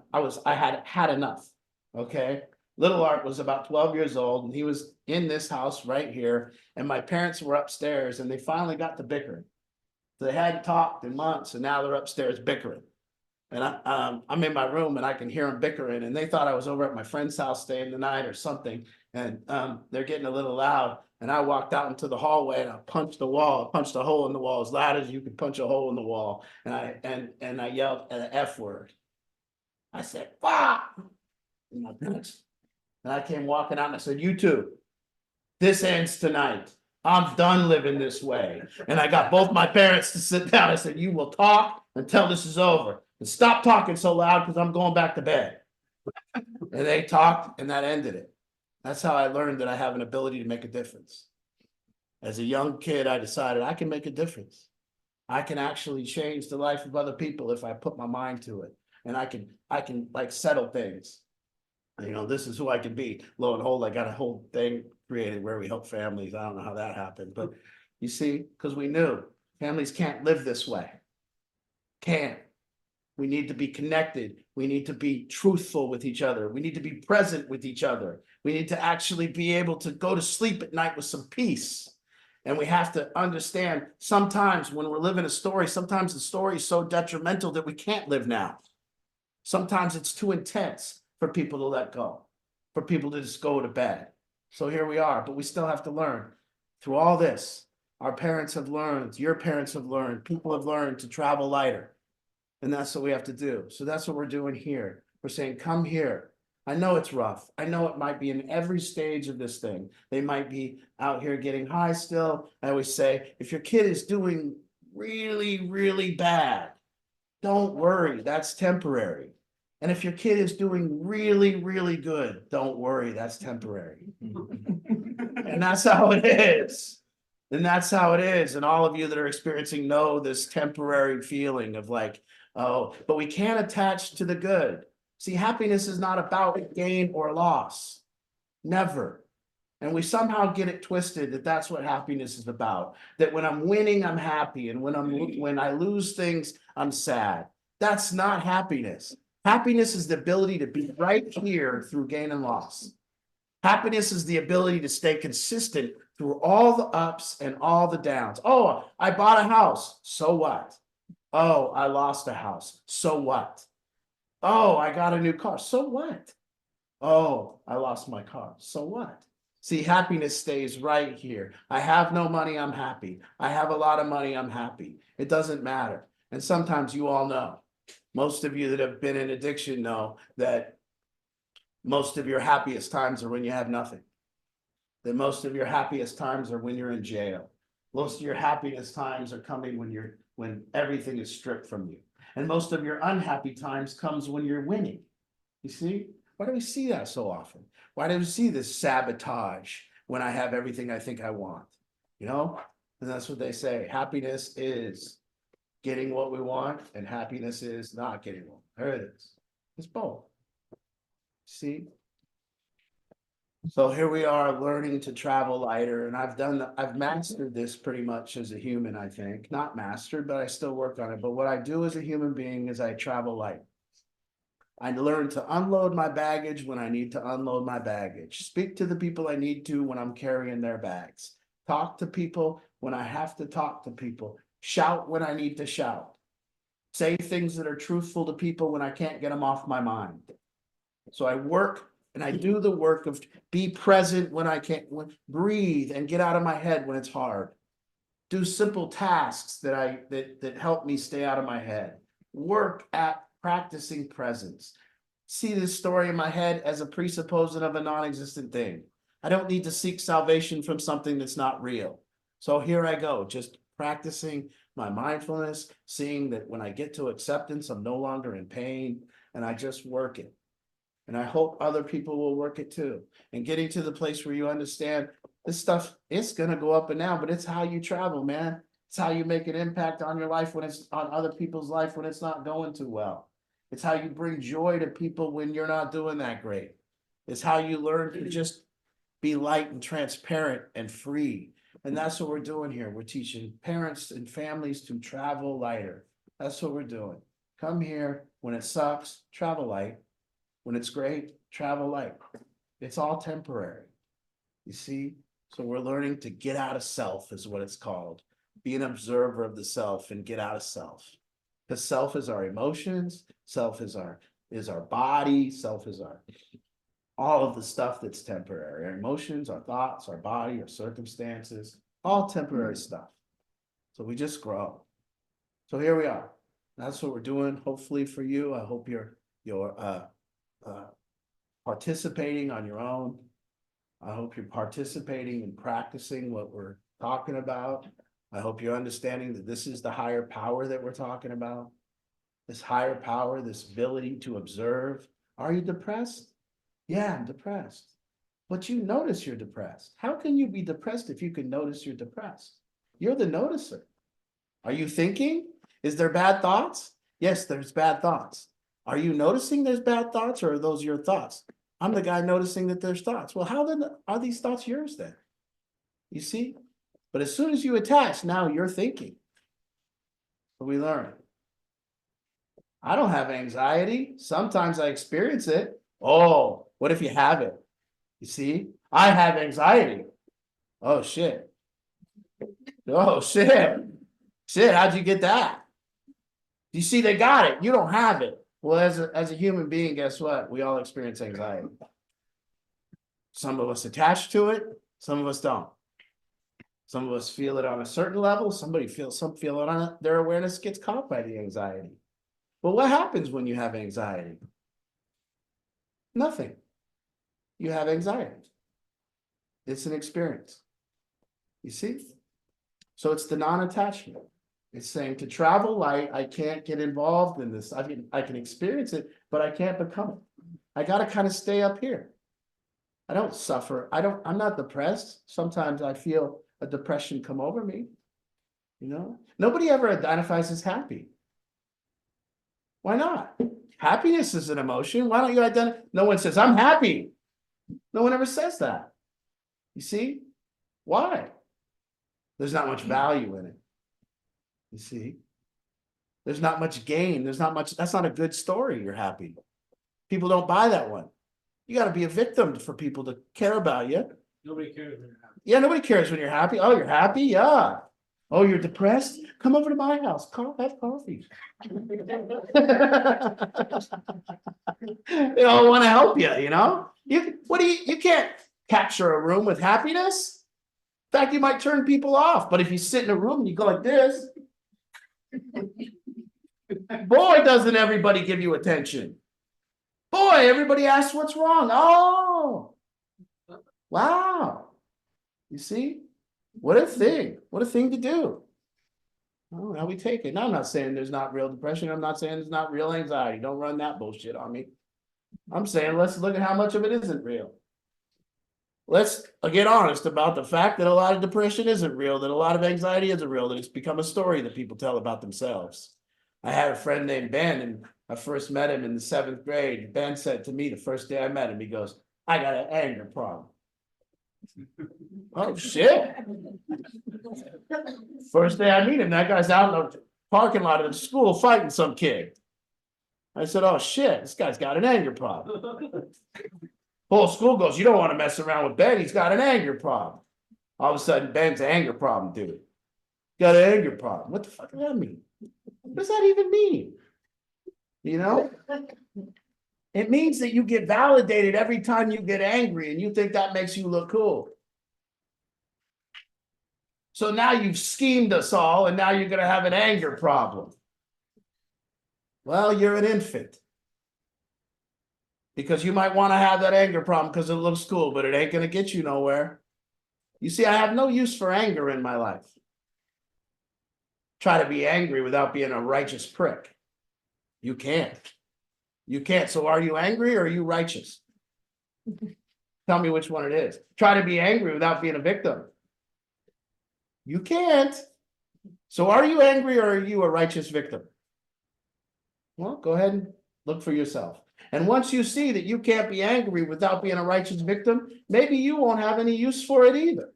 had enough. Okay. Little Art was about 12 years old and he was in this house right here. And my parents were upstairs and they finally got to bickering. So they hadn't talked in months and now they're upstairs bickering. And I'm in my room and I can hear them bickering and they thought I was over at my friend's house staying the night or something. And they're getting a little loud. And I walked out into the hallway and I punched the wall, punched a hole in the wall as loud as you could punch a hole in the wall. And I yelled an F word. I said, fuck. And I came walking out and I said, you too. This ends tonight. I'm done living this way. And I got both my parents to sit down. I said, you will talk until this is over. And stop talking so loud because I'm going back to bed. And they talked and that ended it. That's how I learned that I have an ability to make a difference. As a young kid, I decided I can make a difference. I can actually change the life of other people if I put my mind to it. And I can like settle things. You know, this is who I can be. Lo and behold, I got a whole thing created where we help families. I don't know how that happened, but you see, because we knew families can't live this way. Can't. We need to be connected. We need to be truthful with each other. We need to be present with each other. We need to actually be able to go to sleep at night with some peace. And we have to understand sometimes when we're living a story, sometimes the story is so detrimental that we can't live now. Sometimes it's too intense for people to let go, for people to just go to bed. So here we are, but we still have to learn. Through all this, our parents have learned, your parents have learned, people have learned to travel lighter. And that's what we have to do. So that's what we're doing here. We're saying, come here. I know it's rough. I know it might be in every stage of this thing. They might be out here getting high still. I always say, if your kid is doing really, really bad, don't worry, that's temporary. And if your kid is doing really, really good, don't worry, that's temporary. And that's how it is. then that's how it is. And all of you that are experiencing know this temporary feeling of like, oh, but we can't attach to the good. See, happiness is not about gain or loss. Never. And we somehow get it twisted that that's what happiness is about. That when I'm winning, I'm happy. And when I lose things, I'm sad. That's not happiness. Happiness is the ability to be right here through gain and loss. Happiness is the ability to stay consistent through all the ups and all the downs. Oh, I bought a house. So what? Oh, I lost a house. So what? Oh, I got a new car. So what? Oh, I lost my car. So what? See, happiness stays right here. I have no money, I'm happy. I have a lot of money, I'm happy. It doesn't matter. And sometimes you all know, most of you that have been in addiction know that most of your happiest times are when you have nothing. That most of your happiest times are when you're in jail. Most of your happiest times are coming when everything is stripped from you. And most of your unhappy times comes when you're winning. You see? Why do we see that so often? Why do we see this sabotage when I have everything I think I want? You know? And that's what they say. Happiness is getting what we want, and happiness is not getting what. There it is. It's both. See? So here we are learning to travel lighter, and I've mastered this pretty much as a human, I think. Not mastered, but I still work on it. But what I do as a human being is I travel light. I learn to unload my baggage when I need to unload my baggage. Speak to the people I need to when I'm carrying their bags. Talk to people when I have to talk to people. Shout when I need to shout. Say things that are truthful to people when I can't get them off my mind. So I work and I do the work of be present when I can't, breathe and get out of my head when it's hard. Do simple tasks that help me stay out of my head. Work at practicing presence. See this story in my head as a presupposing of a non-existent thing. I don't need to seek salvation from something that's not real. So here I go, just practicing my mindfulness, seeing that when I get to acceptance, I'm no longer in pain, and I just work it. And I hope other people will work it too. And getting to the place where you understand this stuff, it's gonna go up and down, but it's how you travel, man. It's how you make an impact on your life when it's on other people's life when it's not going too well. It's how you bring joy to people when you're not doing that great. It's how you learn to just be light and transparent and free. And that's what we're doing here. We're teaching parents and families to travel lighter. That's what we're doing. Come here when it sucks, travel light. When it's great, travel light. It's all temporary. You see? So we're learning to get out of self is what it's called. Be an observer of the self and get out of self. Because self is our emotions, self is our body, self is all of the stuff that's temporary. Our emotions, our thoughts, our body, our circumstances, all temporary stuff. So we just grow. So here we are. That's what we're doing, hopefully for you. I hope you're participating on your own. I hope you're participating and practicing what we're talking about. I hope you're understanding that this is the higher power that we're talking about. This higher power, this ability to observe. Are you depressed? Yeah, I'm depressed. But you notice you're depressed. How can you be depressed if you can notice you're depressed? You're the noticer. Are you thinking? Is there bad thoughts? Yes, there's bad thoughts. Are you noticing there's bad thoughts, or are those your thoughts? I'm the guy noticing that there's thoughts. Well, how then are these thoughts yours then? You see? But as soon as you attach, now you're thinking. We learn. I don't have anxiety. Sometimes I experience it. Oh, what if you have it? You see? I have anxiety. Oh, shit. Oh, shit. Shit, how'd you get that? You see, they got it. You don't have it. Well, as a human being, guess what? We all experience anxiety. Some of us attach to it. Some of us don't. Some of us feel it on a certain level. Some feel it on their awareness gets caught by the anxiety. But what happens when you have anxiety? Nothing. You have anxiety. It's an experience. You see? So it's the non-attachment. It's saying to travel light, I can't get involved in this. I can experience it, but I can't become it. I got to kind of stay up here. I don't suffer. I'm not depressed. Sometimes I feel a depression come over me. You know, nobody ever identifies as happy. Why not? Happiness is an emotion. Why don't you identify? No one says, I'm happy. No one ever says that. You see? Why? There's not much value in it. You see? There's not much gain. There's not much. That's not a good story. You're happy. People don't buy that one. You got to be a victim for people to care about you. Nobody cares when you're happy. Yeah, nobody cares when you're happy. Oh, you're happy? Yeah. Oh, you're depressed? Come over to my house. Have coffee. They all want to help you, you know? You can't capture a room with happiness. In fact, you might turn people off. But if you sit in a room and you go like this, boy, doesn't everybody give you attention. Boy, everybody asks what's wrong. Oh, wow. You see? What a thing. What a thing to do. Oh, how we take it. Now, I'm not saying there's not real depression. I'm not saying there's not real anxiety. Don't run that bullshit on me. I'm saying let's look at how much of it isn't real. Let's get honest about the fact that a lot of depression isn't real, that a lot of anxiety isn't real, that it's become a story that people tell about themselves. I had a friend named Ben, and I first met him in the 7th grade. Ben said to me the first day I met him, he goes, I got an anger problem. Oh, shit. First day I meet him, that guy's out in the parking lot of the school fighting some kid. I said, oh, shit, this guy's got an anger problem. Whole school goes, you don't want to mess around with Ben. He's got an anger problem. All of a sudden, Ben's an anger problem, dude. Got an anger problem. What the fuck does that mean? What does that even mean? You know? It means that you get validated every time you get angry and you think that makes you look cool. So now you've schemed us all and now you're going to have an anger problem. Well, you're an infant. Because you might want to have that anger problem because it looks cool, but it ain't going to get you nowhere. You see, I have no use for anger in my life. Try to be angry without being a righteous prick. You can't. You can't. So are you angry or are you righteous? Tell me which one it is. Try to be angry without being a victim. You can't. So are you angry or are you a righteous victim? Well, go ahead and look for yourself. And once you see that you can't be angry without being a righteous victim, maybe you won't have any use for it either.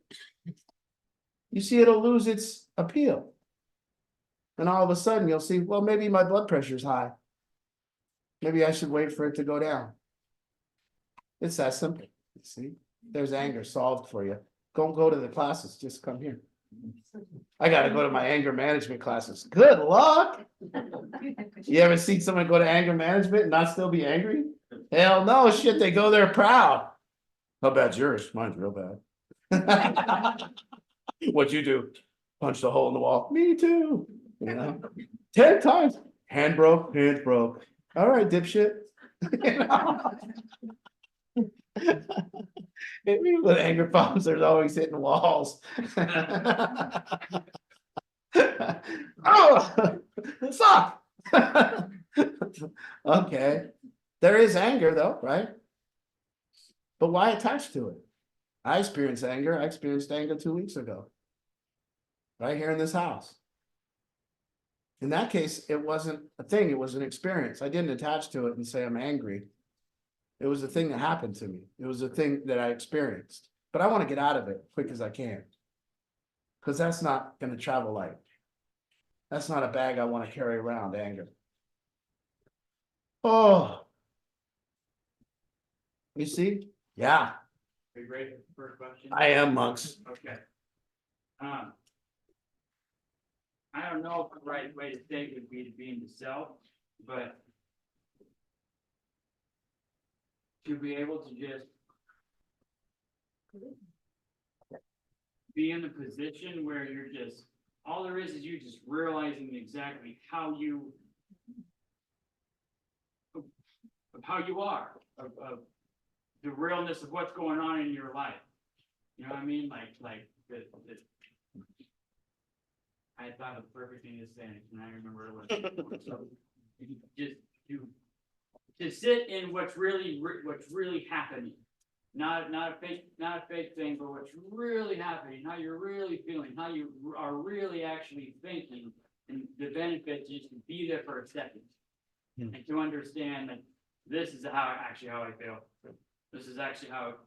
You see, it'll lose its appeal. And all of a sudden you'll see, well, maybe my blood pressure's high. Maybe I should wait for it to go down. It's that simple. See, there's anger solved for you. Don't go to the classes, just come here. I got to go to my anger management classes. Good luck. You ever see someone go to anger management and not still be angry? Hell no, shit, they go there proud. How bad's yours? Mine's real bad. What'd you do? Punched a hole in the wall. Me too. You know? 10 times. Hand broke, hands broke. All right, dipshit. You know? With anger problems, there's always hitting walls. Oh, fuck. Okay. There is anger though, right? But why attach to it? I experienced anger. I experienced anger 2 weeks ago. Right here in this house. In that case, it wasn't a thing. It was an experience. I didn't attach to it and say I'm angry. It was a thing that happened to me. It was a thing that I experienced. But I want to get out of it quick as I can. Because that's not going to travel light. That's not a bag I want to carry around, anger. Oh. You see? Yeah. Are you ready for a question? I am, monks. Okay. I don't know if the right way to say it would be to be in the self, but to be able to just be in the position where you're just, all there is you just realizing exactly how you, of how you are, of the realness of what's going on in your life. You know what I mean? Like the I thought of the perfect thing to say, and I remember it was so just to sit in what's really happening, not a fake thing, but what's really happening, how you're really feeling, how you are really actually thinking, and the benefit just to be there for a second. Hmm. And to understand that this is how I feel. This is actually how it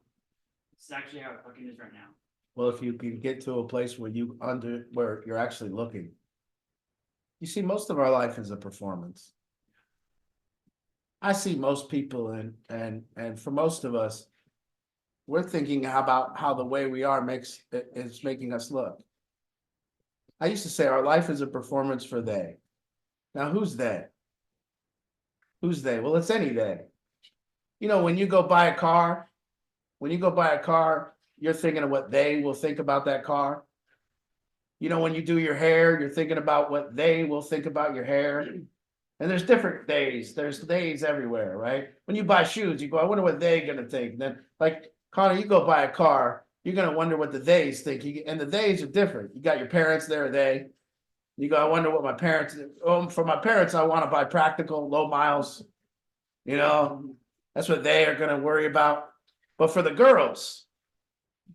fucking is right now. Well, if you can get to a place where where you're actually looking. You see, most of our life is a performance. I see most people and for most of us, we're thinking about how the way we are is making us look. I used to say our life is a performance for they. Now, who's they? Who's they? Well, it's any they. You know, when you go buy a car, you're thinking of what they will think about that car. You know, when you do your hair, you're thinking about what they will think about your hair. And there's different days. There's days everywhere, right? When you buy shoes, you go, I wonder what they're gonna think. And then, like Connor, you go buy a car, you're gonna wonder what the theys think. And the theys are different. You got your parents there, they. You go, I wonder what my parents. For my parents, I want to buy practical, low miles. You know, that's what they are gonna worry about. But for the girls,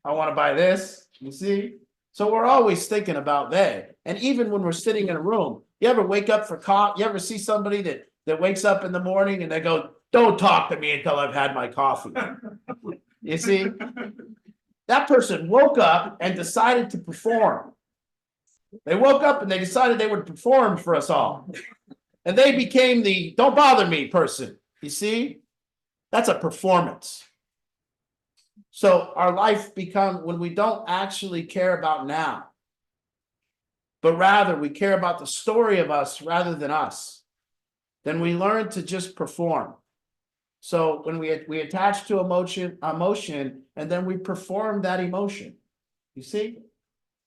I want to buy this. You see. So we're always thinking about they. And even when we're sitting in a room, you ever wake up for coffee? You ever see somebody that wakes up in the morning and they go, don't talk to me until I've had my coffee. You see, that person woke up and decided to perform. They woke up and they decided they would perform for us all. And they became the don't bother me person. You see, that's a performance. So our life becomes when we don't actually care about now, but rather we care about the story of us rather than us, then we learn to just perform. So when we attach to emotion, and then we perform that emotion, you see?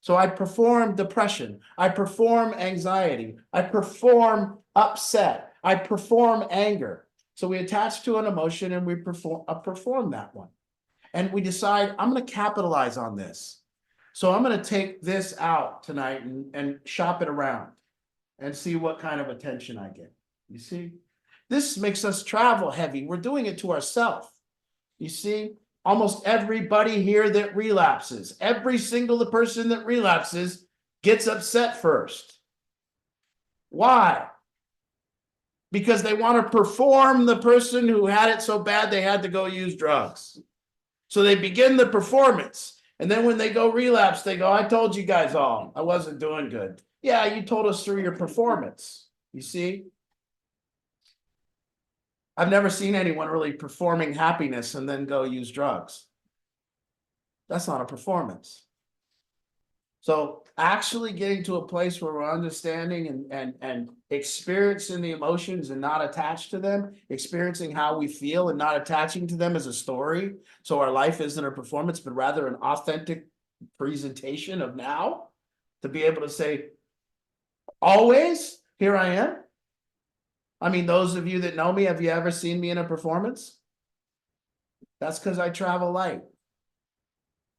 So I perform depression, I perform anxiety, I perform upset, I perform anger. So we attach to an emotion and we perform that one. And we decide, I'm going to capitalize on this. So I'm going to take this out tonight and shop it around and see what kind of attention I get. You see, this makes us travel heavy. We're doing it to ourselves. You see, almost everybody here that relapses, every single person that relapses gets upset first. Why? Because they want to perform the person who had it so bad they had to go use drugs. So they begin the performance. And then when they go relapse, they go, I told you guys all, I wasn't doing good. Yeah, you told us through your performance. You see? I've never seen anyone really performing happiness and then go use drugs. That's not a performance. So actually getting to a place where we're understanding and experiencing the emotions and not attached to them, experiencing how we feel and not attaching to them as a story. So our life isn't a performance, but rather an authentic presentation of now, to be able to say, always, here I am. I mean, those of you that know me, have you ever seen me in a performance? That's because I travel light.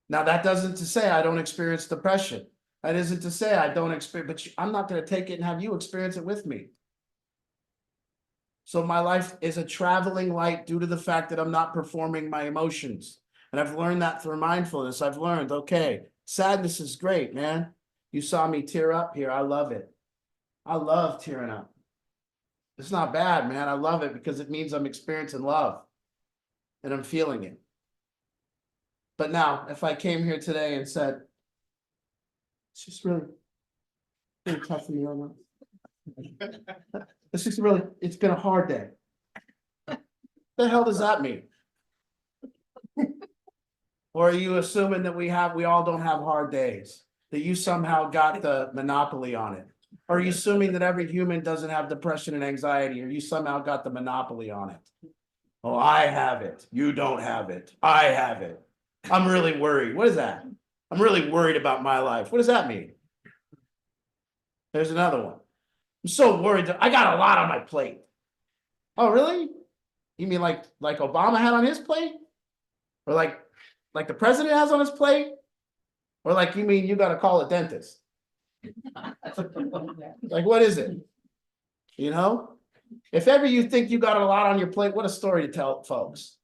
Now, that doesn't to say I don't experience depression. That isn't to say I don't experience, but I'm not going to take it and have you experience it with me. So my life is a traveling light due to the fact that I'm not performing my emotions. And I've learned that through mindfulness. I've learned, okay, sadness is great, man. You saw me tear up here. I love it. I love tearing up. It's not bad, man. I love it because it means I'm experiencing love and I'm feeling it. But now, if I came here today and said, it's just really tough for me right now. It's been a hard day. The hell does that mean? Or are you assuming that we all don't have hard days? That you somehow got the monopoly on it? Or are you assuming that every human doesn't have depression and anxiety, or you somehow got the monopoly on it? Oh, I have it. You don't have it. I have it. I'm really worried. What is that? I'm really worried about my life. What does that mean? There's another one. I'm so worried that I got a lot on my plate. Oh, really? You mean like Obama had on his plate? Or like the president has on his plate? Or like you mean you got to call a dentist? Like, what is it? You know? If ever you think you got a lot on your plate, what a story to tell folks.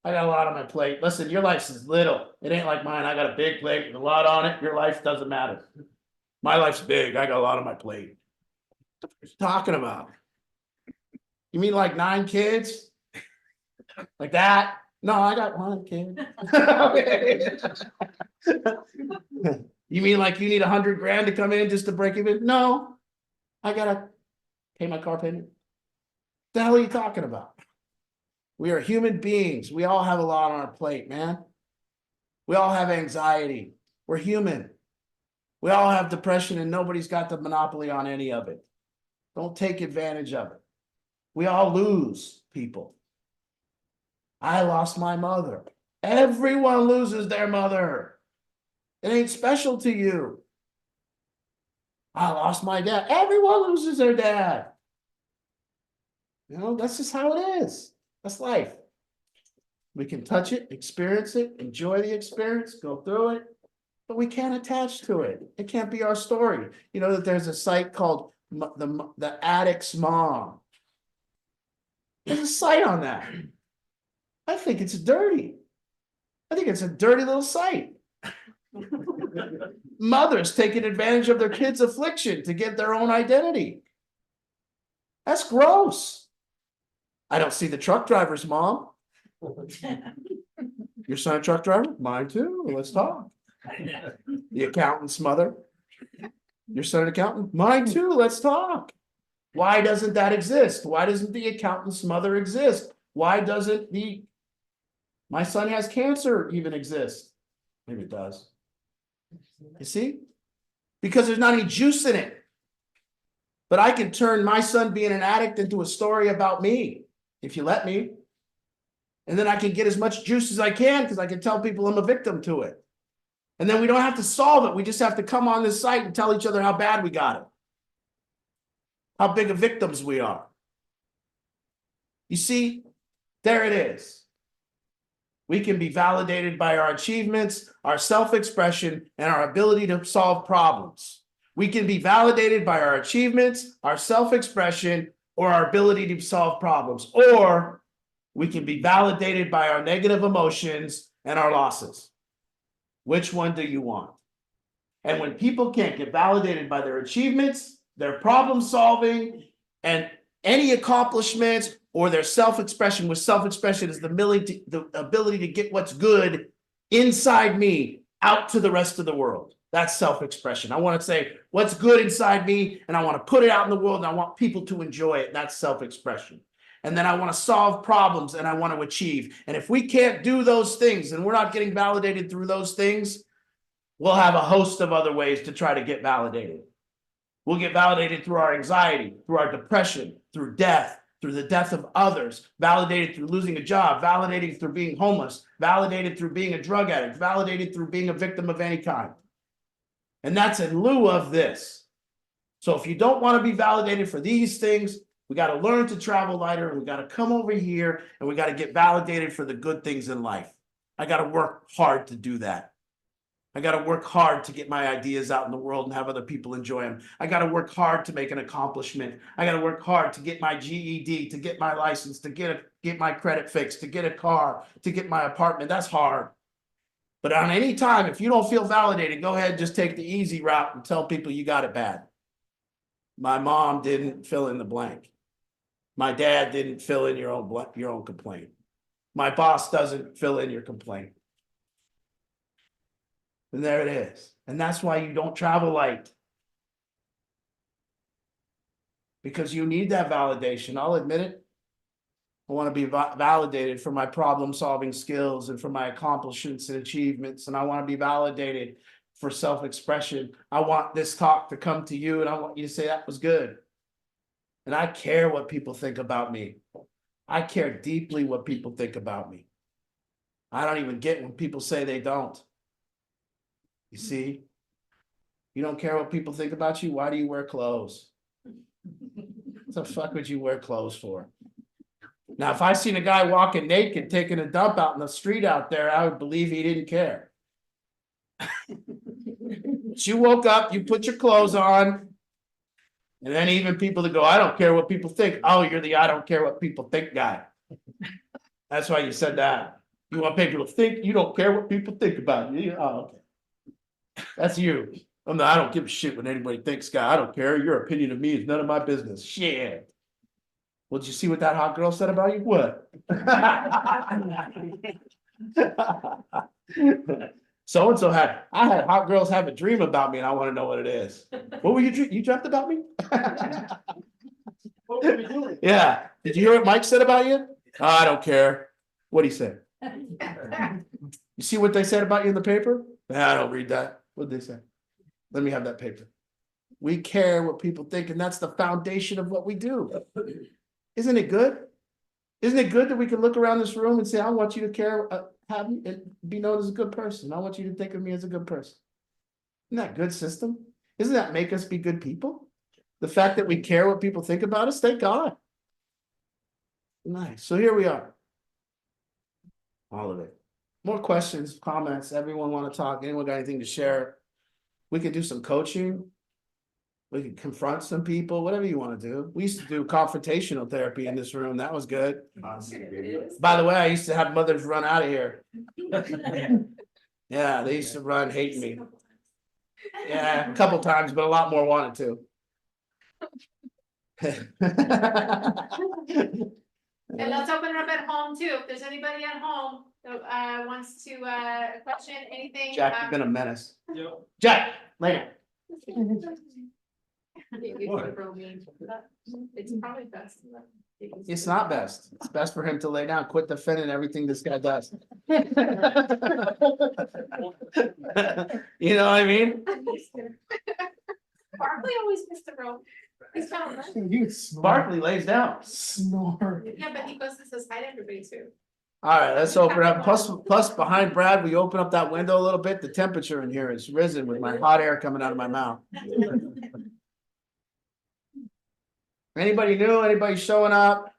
I got a lot on my plate. Listen, your life's is little. It ain't like mine. I got a big plate with a lot on it. Your life doesn't matter. My life's big. I got a lot on my plate. What are you talking about? You mean like 9 kids? Like that? No, I got 1 kid. You mean like you need 100 grand to come in just to break even? No, I gotta pay my car payment. The hell are you talking about? We are human beings. We all have a lot on our plate, man. We all have anxiety. We're human. We all have depression and nobody's got the monopoly on any of it. Don't take advantage of it. We all lose people. I lost my mother. Everyone loses their mother. It ain't special to you. I lost my dad. Everyone loses their dad. You know, that's just how it is. That's life. We can touch it, experience it, enjoy the experience, go through it, but we can't attach to it. It can't be our story. You know that there's a site called the Addict's Mom. There's a site on that. I think it's dirty. I think it's a dirty little site. Mothers taking advantage of their kids' affliction to get their own identity. That's gross. I don't see the truck driver's mom. Your son a truck driver? Mine too. Let's talk. The accountant's mother. Your son an accountant? Mine too. Let's talk. Why doesn't that exist? Why doesn't the accountant's mother exist? Why doesn't my son has cancer even exist? Maybe it does. You see? Because there's not any juice in it. But I can turn my son being an addict into a story about me, if you let me. And then I can get as much juice as I can because I can tell people I'm a victim to it. And then we don't have to solve it. We just have to come on this site and tell each other how bad we got it. How big of victims we are. You see, there it is. We can be validated by our achievements, our self-expression, and our ability to solve problems. We can be validated by our achievements, our self-expression, or our ability to solve problems. Or we can be validated by our negative emotions and our losses. Which one do you want? And when people can't get validated by their achievements, their problem solving, and any accomplishments, or their self-expression, with self-expression is the ability to get what's good inside me out to the rest of the world. That's self-expression. I want to say what's good inside me, and I want to put it out in the world, and I want people to enjoy it. That's self-expression. And then I want to solve problems, and I want to achieve. And if we can't do those things, and we're not getting validated through those things, we'll have a host of other ways to try to get validated. We'll get validated through our anxiety, through our depression, through death, through the death of others, validated through losing a job, validated through being homeless, validated through being a drug addict, validated through being a victim of any kind. And that's in lieu of this. So if you don't want to be validated for these things, we got to learn to travel lighter, and we got to come over here, and we got to get validated for the good things in life. I got to work hard to do that. I got to work hard to get my ideas out in the world and have other people enjoy them. I got to work hard to make an accomplishment. I got to work hard to get my GED, to get my license, to get my credit fixed, to get a car, to get my apartment. That's hard. But on any time, if you don't feel validated, go ahead and just take the easy route and tell people you got it bad. My mom didn't fill in the blank. My dad didn't fill in your own complaint. My boss doesn't fill in your complaint. And there it is. And that's why you don't travel light. Because you need that validation. I'll admit it. I want to be validated for my problem-solving skills and for my accomplishments and achievements. And I want to be validated for self-expression. I want this talk to come to you, and I want you to say that was good. And I care what people think about me. I care deeply what people think about me. I don't even get when people say they don't. You see, you don't care what people think about you. Why do you wear clothes? What the fuck would you wear clothes for? Now, if I seen a guy walking naked, taking a dump out in the street out there, I would believe he didn't care. But you woke up, you put your clothes on, and then even people that go, I don't care what people think. Oh, you're the I don't care what people think guy. That's why you said that. You want people to think, you don't care what people think about you. Oh, okay. That's you. I don't give a shit what anybody thinks, guy. I don't care. Your opinion of me is none of my business. Shit. Well, did you see what that hot girl said about you? What? So-and-so I had hot girls have a dream about me and I want to know what it is. What were you dreamt about me? What were we doing? Yeah. Did you hear what Mike said about you? Oh, I don't care. What'd he say? You see what they said about you in the paper? Nah, I don't read that. What'd they say? Let me have that paper. We care what people think, and that's the foundation of what we do. Isn't it good? Isn't it good that we can look around this room and say, I want you to care, have me and be known as a good person. I want you to think of me as a good person. Isn't that a good system? Doesn't that make us be good people? The fact that we care what people think about us, thank God. Nice. So here we are. All of it. More questions, comments, everyone want to talk, anyone got anything to share? We could do some coaching. We could confront some people, whatever you want to do. We used to do confrontational therapy in this room. That was good. By the way, I used to have mothers run out of here. Yeah, they used to run hating me. Yeah, a couple times, but a lot more wanted to. And let's open it up at home too, if there's anybody at home that wants to question anything. Jack, you've been a menace. Jack, later. It's probably best. It's not best. It's best for him to lay down, quit defending everything this guy does. You know what I mean? Barkley always missed the room. He's found that. You snore. Barkley lays down. Snore. Yeah, but he goes to says hi to everybody too. All right, let's open up. Plus behind Brad, we open up that window a little bit. The temperature in here is risen with my hot air coming out of my mouth. Anybody new? Anybody showing up?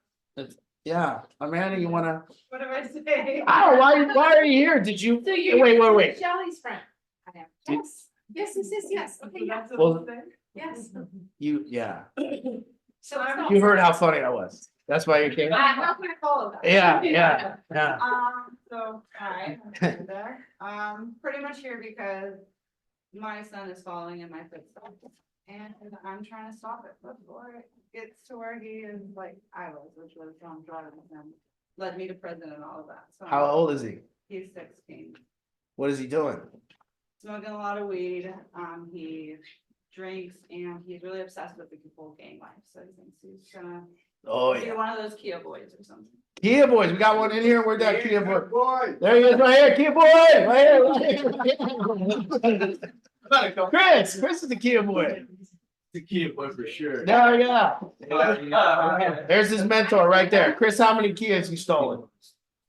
Yeah, Amanda, you wanna? What do I say? Oh, why are you here? Did you? So you're Wait. Shelley's friend. I am. Yes, yes. Okay, yeah. Well, Yes. yeah. So I'm. You heard how funny I was. That's why you came. I'm not gonna follow that. Yeah. So, hi, I'm Amanda. Pretty much here because my son is following in my footsteps. And I'm trying to stop it before it gets to where he is like I was, which was on drugs and led me to prison and all of that. So How old is he? he's 16, What is he doing? smoking a lot of weed. He drinks and he's really obsessed with the whole gang life. So he thinks he's gonna Oh, be yeah. one of those Kia boys or something. Kia boys, we got one in here. Where'd that Kia boy? There he is, right here, Kia boy, right here. Chris is the Kia boy. The key boy for sure. There, yeah. There's his mentor right there. Chris, how many Kias you stolen?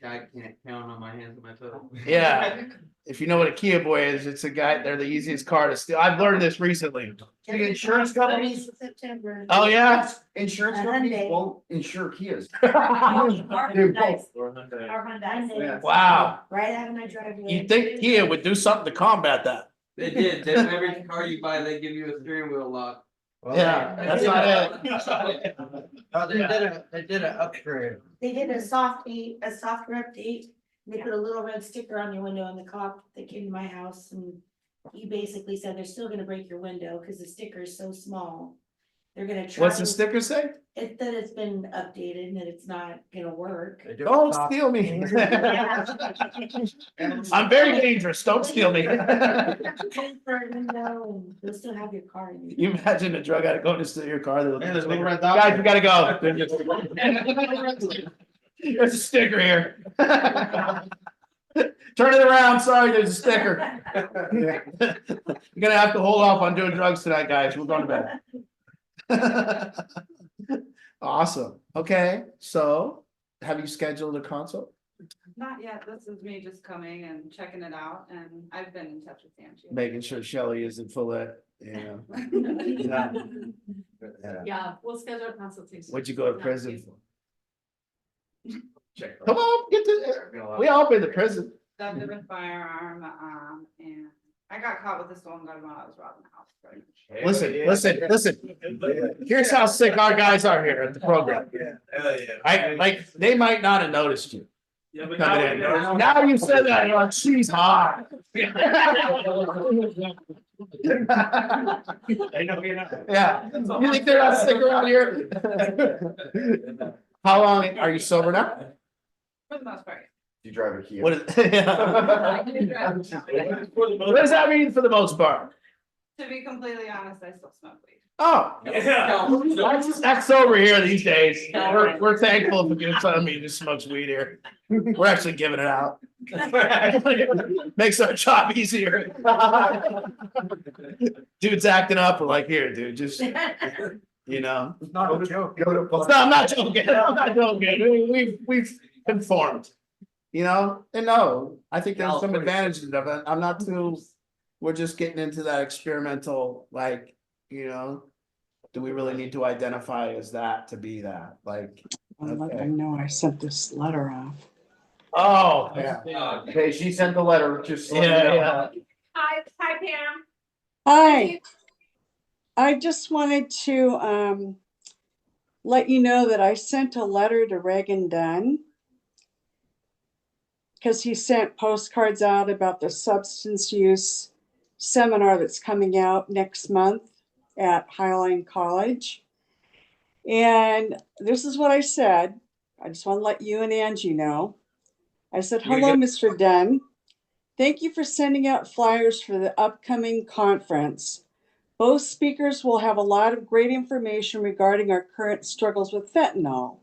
I can't count on my hands and my toes. Yeah. If you know what a Kia boy is, it's a guy, they're the easiest car to steal. I've learned this recently. The insurance companies, September. Oh, yeah? insurance companies Hyundai. won't insure Kias. Our They're Hyundais. both. Or Hyundai. Our Hyundai. Wow. Right out of my driveway. You'd think Kia would do something to combat that. They did, every car you buy, they give you a steering wheel lock. Yeah, that's not it. Oh, they did an upgrade. They did a software update. They put a little red sticker on your window, and the cop that came to my house and he basically said they're still gonna break your window because the sticker is so small. They're gonna try. What's the sticker say? It, that it's been updated and that it's not gonna work. Don't steal me. I'm very dangerous. Don't steal me. For a window, and they'll still have your car in You imagine a drug addict going to steal your car. Man, there's a little red dot. Guys, we gotta go. There's a sticker here. Turn it around. Sorry, there's a sticker. You're gonna have to hold off on doing drugs tonight, guys. We're going to bed. Awesome. Okay, so have you scheduled a consult? Not yet. This is me just coming and checking it out and I've been in touch with Angie. Making sure Shelley isn't full of, you know. Yeah. Yeah, we'll schedule a consultation. What'd you go to prison for? Check. Come on, get to, we all been to prison. Theft of a firearm, and I got caught with a stolen gun while I was robbing a house. Right? Listen. Here's how sick our guys are here at the program. Hell yeah. Like, they might not have noticed you. Yeah, but coming in. Now you said that, you're like, she's hot. I know you're not. Yeah, you think they're not sticking around here? How long are you sober now? For the most part. You drive a Kia. What is? What does that mean for the most part? To be completely honest, I still smoke weed. Oh, that's sober here these days. We're thankful if we get somebody who just smokes weed here. We're actually giving it out. Makes our job easier. Dude's acting up, we're like, here, dude, just, you know. Not a joke. Go to. No, I'm not joking. I'm not joking. We've conformed, you know, and no, I think there's some advantages of it. I'm not too, we're just getting into that experimental, like, you know, do we really need to identify as that to be that? Like, I'll let okay. them know I sent this letter off. Oh, yeah. Okay, she sent the letter, just. so you Yeah, know. yeah. Hi, Pam. Hi, I just wanted to let you know that I sent a letter to Reagan Dunn. Because he sent postcards out about the substance use seminar that's coming out next month at Highline College. And this is what I said. I just want to let you and Angie know. I said, hello, Mr. Dunn. Thank you for sending out flyers for the upcoming conference. Both speakers will have a lot of great information regarding our current struggles with fentanyl.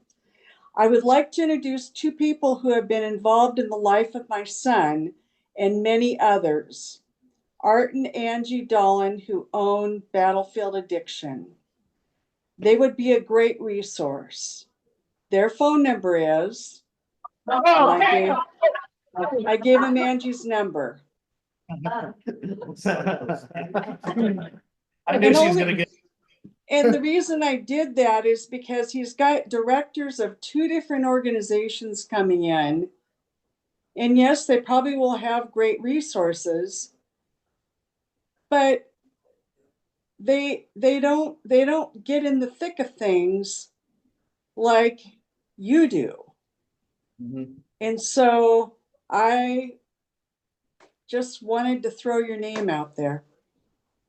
I would like to introduce two people who have been involved in the life of my son and many others. Art and Angie Dolan, who own Battlefield Addiction. They would be a great resource. Their phone number is, and I gave him Angie's number. I knew she was gonna get. And the reason I did that is because he's got directors of two different organizations coming in. And yes, they probably will have great resources, but they don't get in the thick of things like you do. Mhm. And so I just wanted to throw your name out there.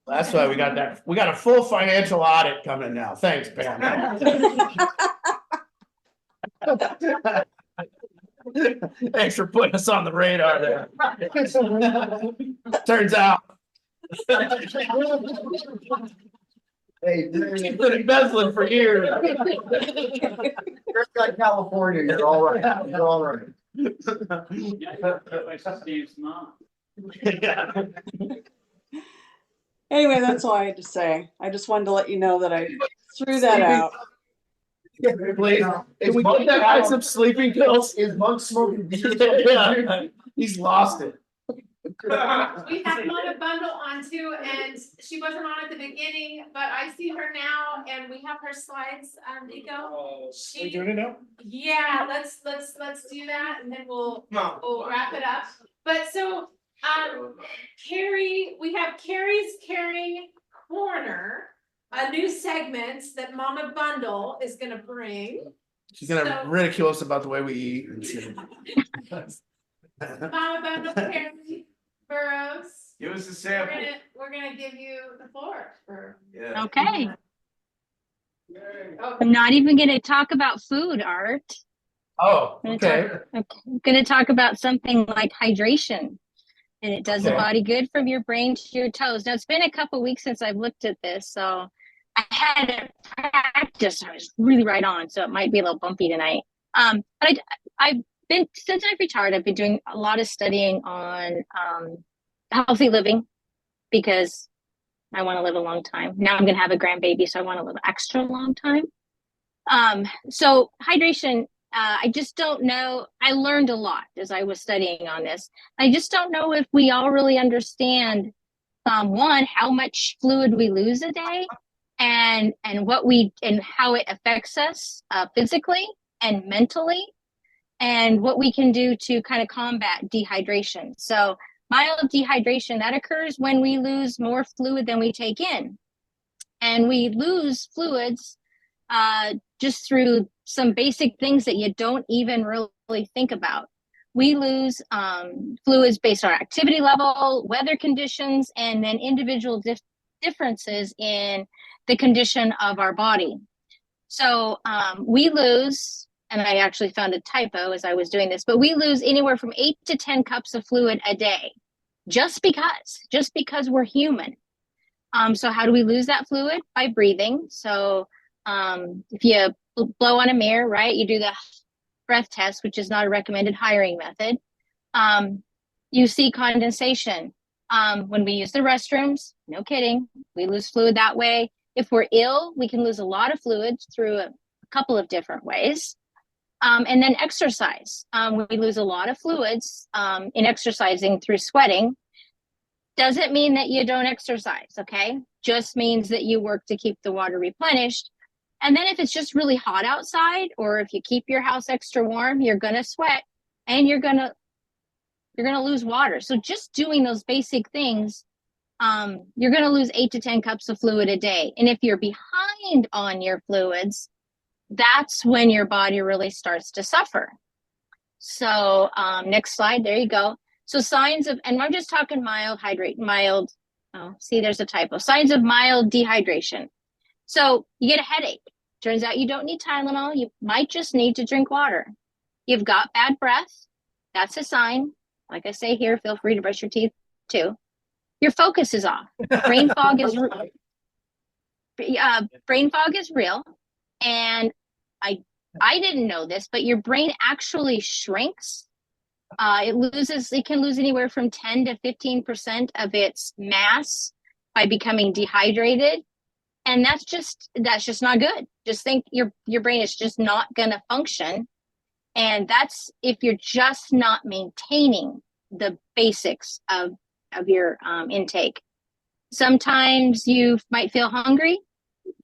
That's why we got that. We got a full financial audit coming now. Thanks, Pam. Thanks for putting us on the radar there. Turns out. Hey, She's been embezzling for years. you're like California, you're all right, you're all right. Steve's mom. Anyway, that's all I had to say. I just wanted to let you know that I threw that out. Please, can we get that guy some sleeping pills? Is Monk smoking? Yeah, he's lost it. We have Mona Bundle on too, and she wasn't on at the beginning, but I see her now, and we have her slides, Nico. We doing it now? Yeah, let's do that, and then we'll wrap it up. But so, Carrie, we have Carrie's Caring Corner, a new segment that Mama Bundle is gonna bring. She's gonna So- ridicule us about the way we eat and shit. Mama Bundle, Carrie Burrows. Give us a We're sample. gonna give you the floor for. Yeah. Okay, Oh, I'm not even going to talk about food, Art. Oh, I'm okay. going to talk about something like hydration, and it does the Okay. body good from your brain to your toes. Now, it's been a couple weeks since I've looked at this, so I had to practice. I was really right on, so it might be a little bumpy tonight. But I've been, since I've retired, I've been doing a lot of studying on healthy living because I want to live a long time. Now I'm going to have a grandbaby, so I want to live an extra long time. So hydration, I just don't know. I learned a lot as I was studying on this. I just don't know if we all really understand, one, how much fluid we lose a day and how it affects us physically and mentally, and what we can do to kind of combat dehydration. So mild dehydration, that occurs when we lose more fluid than we take in. And we lose fluids just through some basic things that you don't even really think about. we lose fluids based on activity level, weather conditions, and then individual differences in the condition of our body. So we lose, and I actually found a typo as I was doing this, but we lose anywhere from 8 to 10 cups of fluid a day, just because we're human. So how do we lose that fluid? By breathing. So if you blow on a mirror, right, you do the breath test, which is not a recommended hiring method. You see condensation. When we use the restrooms, no kidding, we lose fluid that way. If we're ill, we can lose a lot of fluids through a couple of different ways. And then exercise. We lose a lot of fluids in exercising through sweating. Doesn't mean that you don't exercise, okay? Just means that you work to keep the water replenished. And then if it's just really hot outside, or if you keep your house extra warm, you're gonna sweat and you're gonna lose water. So just doing those basic things, you're gonna lose 8 to 10 cups of fluid a day. And if you're behind on your fluids, that's when your body really starts to suffer. So next slide, there you go. So signs of, and I'm just talking mild, see, there's a typo. Signs of mild dehydration. So you get a headache. Turns out you don't need Tylenol. You might just need to drink water. You've got bad breath. That's a sign. Like I say here, feel free to brush your teeth too. Your focus is off. Brain fog is real. And I didn't know this, but your brain actually shrinks. It can lose anywhere from 10 to 15% of its mass by becoming dehydrated. And that's just not good. Just think your brain is just not going to function. And that's if you're just not maintaining the basics of your intake. Sometimes you might feel hungry.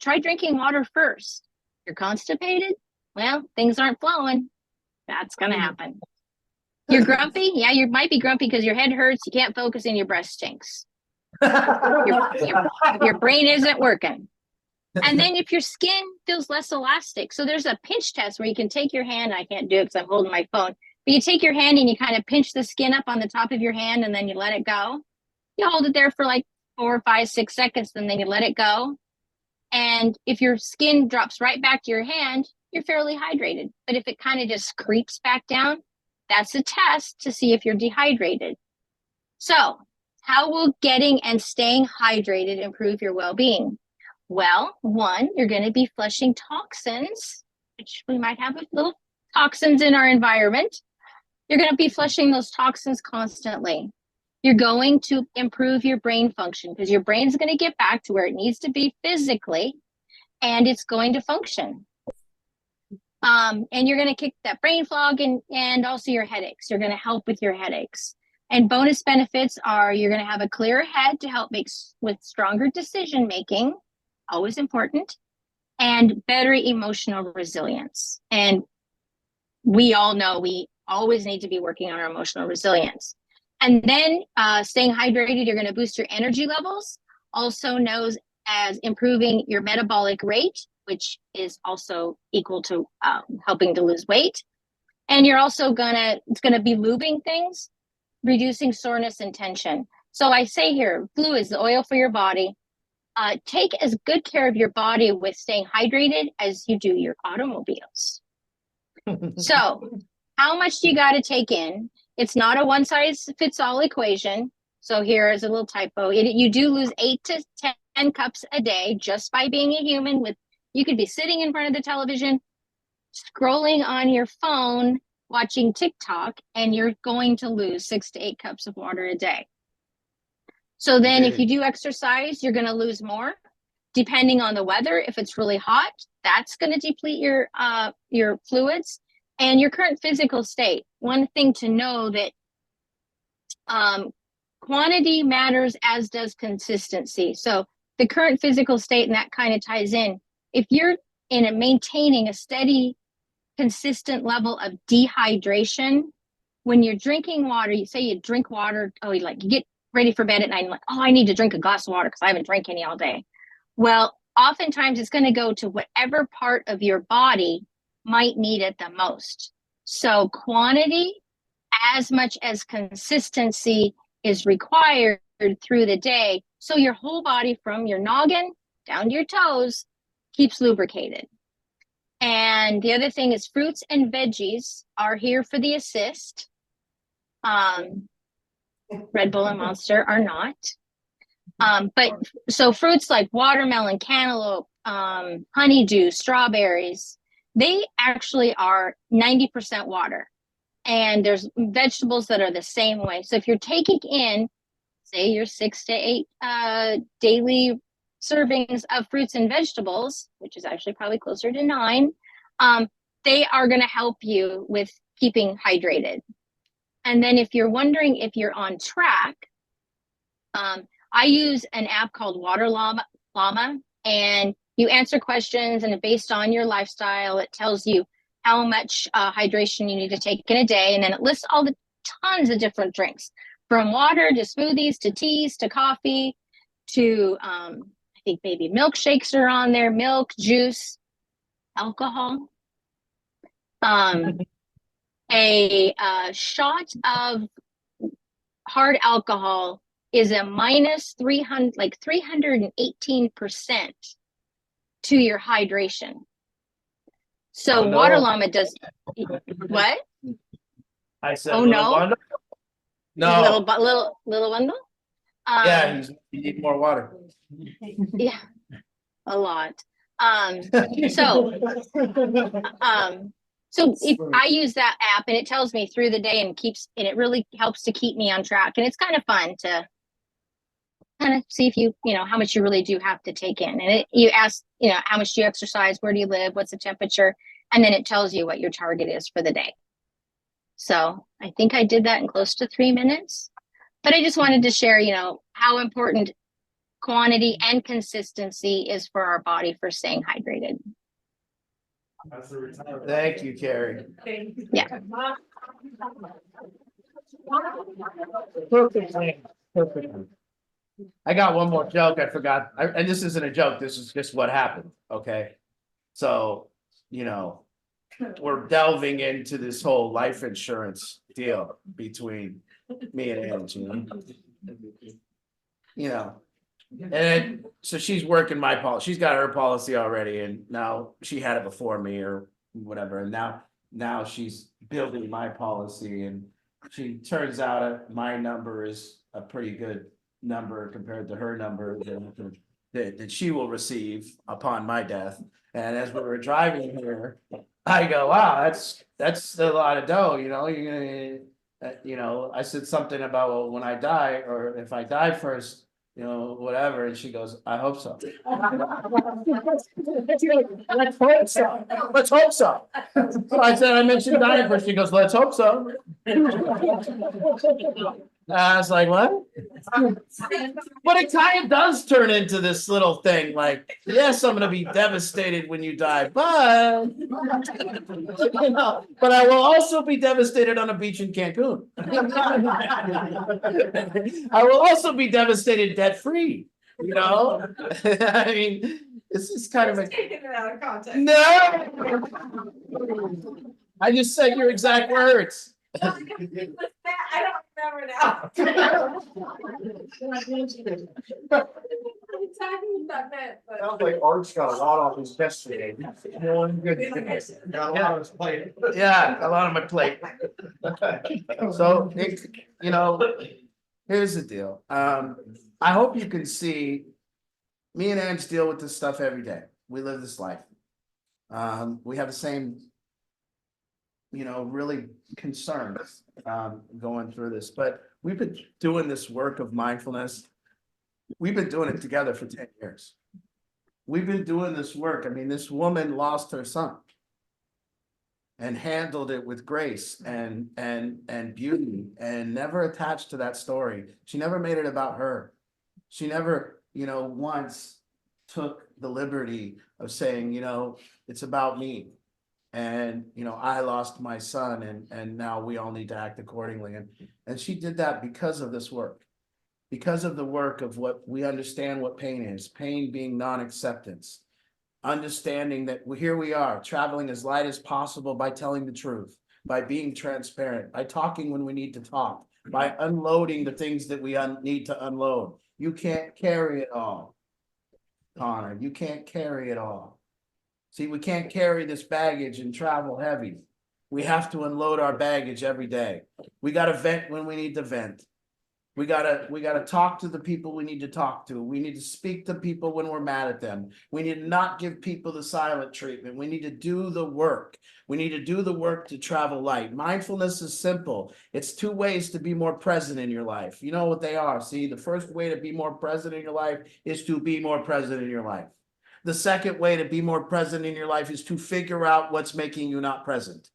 Try drinking water first. You're constipated? Well, things aren't flowing. That's going to happen. You're grumpy? Yeah, you might be grumpy because your head hurts, you can't focus, and your breath stinks. Your brain isn't working. And then if your skin feels less elastic, so there's a pinch test where you can take your hand. I can't do it because I'm holding my phone. But you take your hand and you kind of pinch the skin up on the top of your hand, and then you let it go. You hold it there for like 4, 5, 6 seconds, and then you let it go. And if your skin drops right back to your hand, you're fairly hydrated. But if it kind of just creeps back down, that's a test to see if you're dehydrated. So how will getting and staying hydrated improve your well-being? Well, one, you're going to be flushing toxins, which we might have little toxins in our environment. You're going to be flushing those toxins constantly. You're going to improve your brain function because your brain's going to get back to where it needs to be physically, and it's going to function. And you're going to kick that brain fog and also your headaches. You're going to help with your headaches. And bonus benefits are you're going to have a clearer head to help make with stronger decision making, always important, and better emotional resilience. And we all know we always need to be working on our emotional resilience. And then staying hydrated, you're going to boost your energy levels, also known as improving your metabolic rate, which is also equal to helping to lose weight. And you're also it's gonna be lubing things, reducing soreness and tension. So I say here, fluids, the oil for your body. Take as good care of your body with staying hydrated as you do your automobiles. So how much do you got to take in? It's not a one size fits all equation. So here is a little typo. You do lose 8 to 10 cups a day just by being a human. You could be sitting in front of the television, scrolling on your phone, watching TikTok, and you're going to lose 6 to 8 cups of water a day. So then if you do exercise, you're going to lose more. Depending on the weather, if it's really hot, that's going to deplete your fluids and your current physical state. One thing to know that quantity matters, as does consistency. So the current physical state, and that kind of ties in. If you're maintaining a steady, consistent level of dehydration, when you're drinking water, you say you drink water, you get ready for bed at night and I need to drink a glass of water because I haven't drank any all day. Well, oftentimes it's going to go to whatever part of your body might need it the most. So quantity as much as consistency is required through the day. So your whole body from your noggin down to your toes keeps lubricated. And the other thing is fruits and veggies are here for the assist. Red Bull and Monster are not. But so fruits like watermelon, cantaloupe, honeydew, strawberries, they actually are 90% water. And there's vegetables that are the same way. So if you're taking in, say, your 6 to 8 daily servings of fruits and vegetables, which is actually probably closer to 9, they are going to help you with keeping hydrated. And then if you're wondering if you're on track, I use an app called Water Llama, and you answer questions, and based on your lifestyle, it tells you how much hydration you need to take in a day. And then it lists all the tons of different drinks, from water to smoothies to teas to coffee to, I think maybe milkshakes are on there, milk, juice, alcohol. A shot of hard alcohol is a minus 318% to your hydration. So Water Llama does what? I said, oh no, no, little bundle. Yeah, you need more water. Yeah, a lot. So if I use that app, and it tells me through the day and it really helps to keep me on track. And it's kind of fun to kind of see if how much you really do have to take in. And you ask, how much do you exercise? Where do you live? What's the temperature? And then it tells you what your target is for the day. So I think I did that in close to 3 minutes, but I just wanted to share, how important quantity and consistency is for our body for staying hydrated. Thank you, Carrie. Yeah. Perfect. I got one more joke I forgot. And this isn't a joke. This is just what happened. Okay. So, we're delving into this whole life insurance deal between me and Angie. And so she's working my policy. She's got her policy already, and now she had it before me or whatever. And now she's building my policy, and she turns out my number is a pretty good number compared to her number that she will receive upon my death. And as we were driving here, I go, wow, that's a lot of dough. You're gonna, I said something about, well, when I die, or if I die first, whatever. And she goes, I hope so. Let's hope so. Let's hope so. So I said, I mentioned dying first. She goes, let's hope so. I was like, what? But it kind of does turn into this little thing. Like, yes, I'm going to be devastated when you die, but but I will also be devastated on a beach in Cancun. I will also be devastated debt-free. I mean, it's just kind of a Taking it out of context. no. I just said your exact words. I don't remember now. Sounds like Art's got a lot off his chest today. Got a lot on his plate. Yeah, a lot on my plate. So, here's the deal. I hope you can see me and Ange deal with this stuff every day. We live this life. We have the same, really concerns going through this, but we've been doing this work of mindfulness. We've been doing it together for 10 years. We've been doing this work. I mean, this woman lost her son and handled it with grace and beauty, and never attached to that story. She never made it about her. She never, once took the liberty of saying, it's about me. And, I lost my son, and now we all need to act accordingly. And she did that because of this work, because of the work of what we understand what pain is, pain being non-acceptance, understanding that here we are traveling as light as possible by telling the truth, by being transparent, by talking when we need to talk, by unloading the things that we need to unload. You can't carry it all, Connor. You can't carry it all. See, we can't carry this baggage and travel heavy. We have to unload our baggage every day. We gotta vent when we need to vent. We gotta talk to the people we need to talk to. We need to speak to people when we're mad at them. We need to not give people the silent treatment. We need to do the work. We need to do the work to travel light. Mindfulness is simple. It's 2 ways to be more present in your life. You know what they are. See, the first way to be more present in your life is to be more present in your life. The second way to be more present in your life is to figure out what's making you not present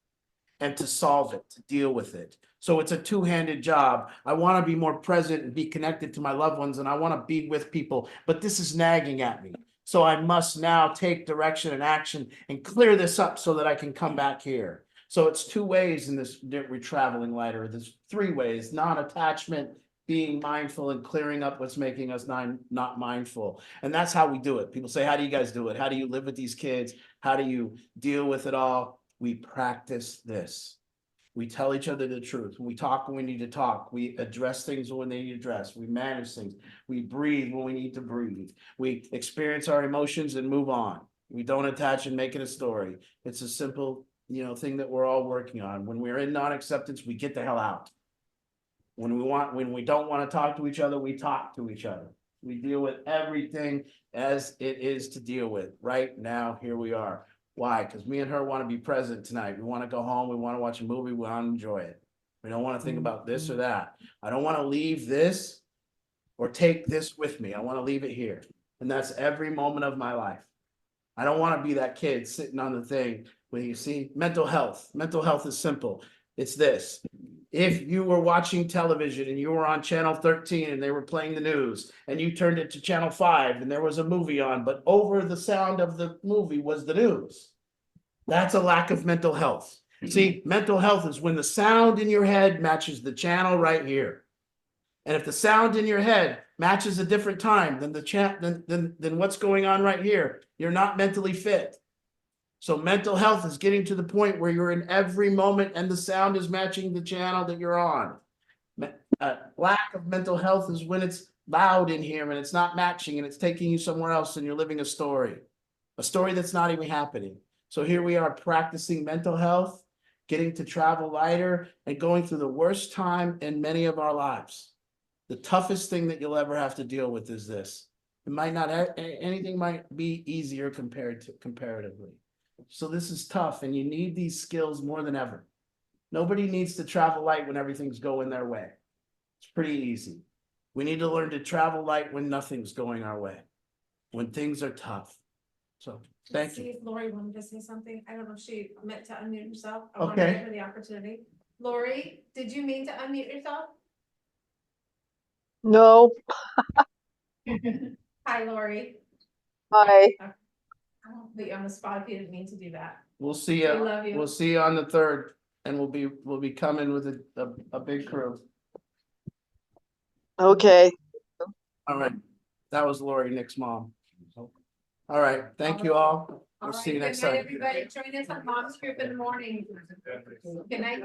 and to solve it, to deal with it. So it's a 2-handed job. I want to be more present and be connected to my loved ones, and I want to be with people, but this is nagging at me. So I must now take direction and action and clear this up so that I can come back here. So it's 2 ways in this traveling lighter. There's 3 ways: non-attachment, being mindful, and clearing up what's making us not mindful. And that's how we do it. People say, how do you guys do it? How do you live with these kids? How do you deal with it all? We practice this. We tell each other the truth. We talk when we need to talk. We address things when they need addressed. We manage things. We breathe when we need to breathe. We experience our emotions and move on. We don't attach and make it a story. It's a simple, thing that we're all working on. When we're in non-acceptance, we get the hell out. When we don't want to talk to each other, we talk to each other. We deal with everything as it is to deal with. Right now, here we are. Why? Because me and her want to be present tonight. We want to go home. We want to watch a movie. We want to enjoy it. We don't want to think about this or that. I don't want to leave this or take this with me. I want to leave it here. And that's every moment of my life. I don't want to be that kid sitting on the thing when you see mental health. Mental health is simple. It's this. If you were watching television and you were on channel 13 and they were playing the news and you turned it to channel 5 and there was a movie on, but over the sound of the movie was the news, that's a lack of mental health. See, mental health is when the sound in your head matches the channel right here. And if the sound in your head matches a different time than than what's going on right here, you're not mentally fit. So mental health is getting to the point where you're in every moment and the sound is matching the channel that you're on. Lack of mental health is when it's loud in here and it's not matching and it's taking you somewhere else and you're living a story that's not even happening. So here we are practicing mental health, getting to travel lighter, and going through the worst time in many of our lives. The toughest thing that you'll ever have to deal with is this. It might not, anything might be easier comparatively. So this is tough and you need these skills more than ever. Nobody needs to travel light when everything's going their way. It's pretty easy. We need to learn to travel light when nothing's going our way, when things are tough. So thank See you. if Lori wanted to say something. I don't know if she meant to unmute herself. I want Okay. to give her the opportunity. Lori, did you mean to unmute yourself? No. Hi, Lori. Hi. I won't put you on the spot if you didn't mean to do that. We'll see We you. love you. We'll see you on the 3rd and we'll be coming with a big crew. Okay. All right. That was Lori, Nick's mom. All right. Thank you all. We'll see you next time. Everybody, join us on Mom's Group in the morning. Good night.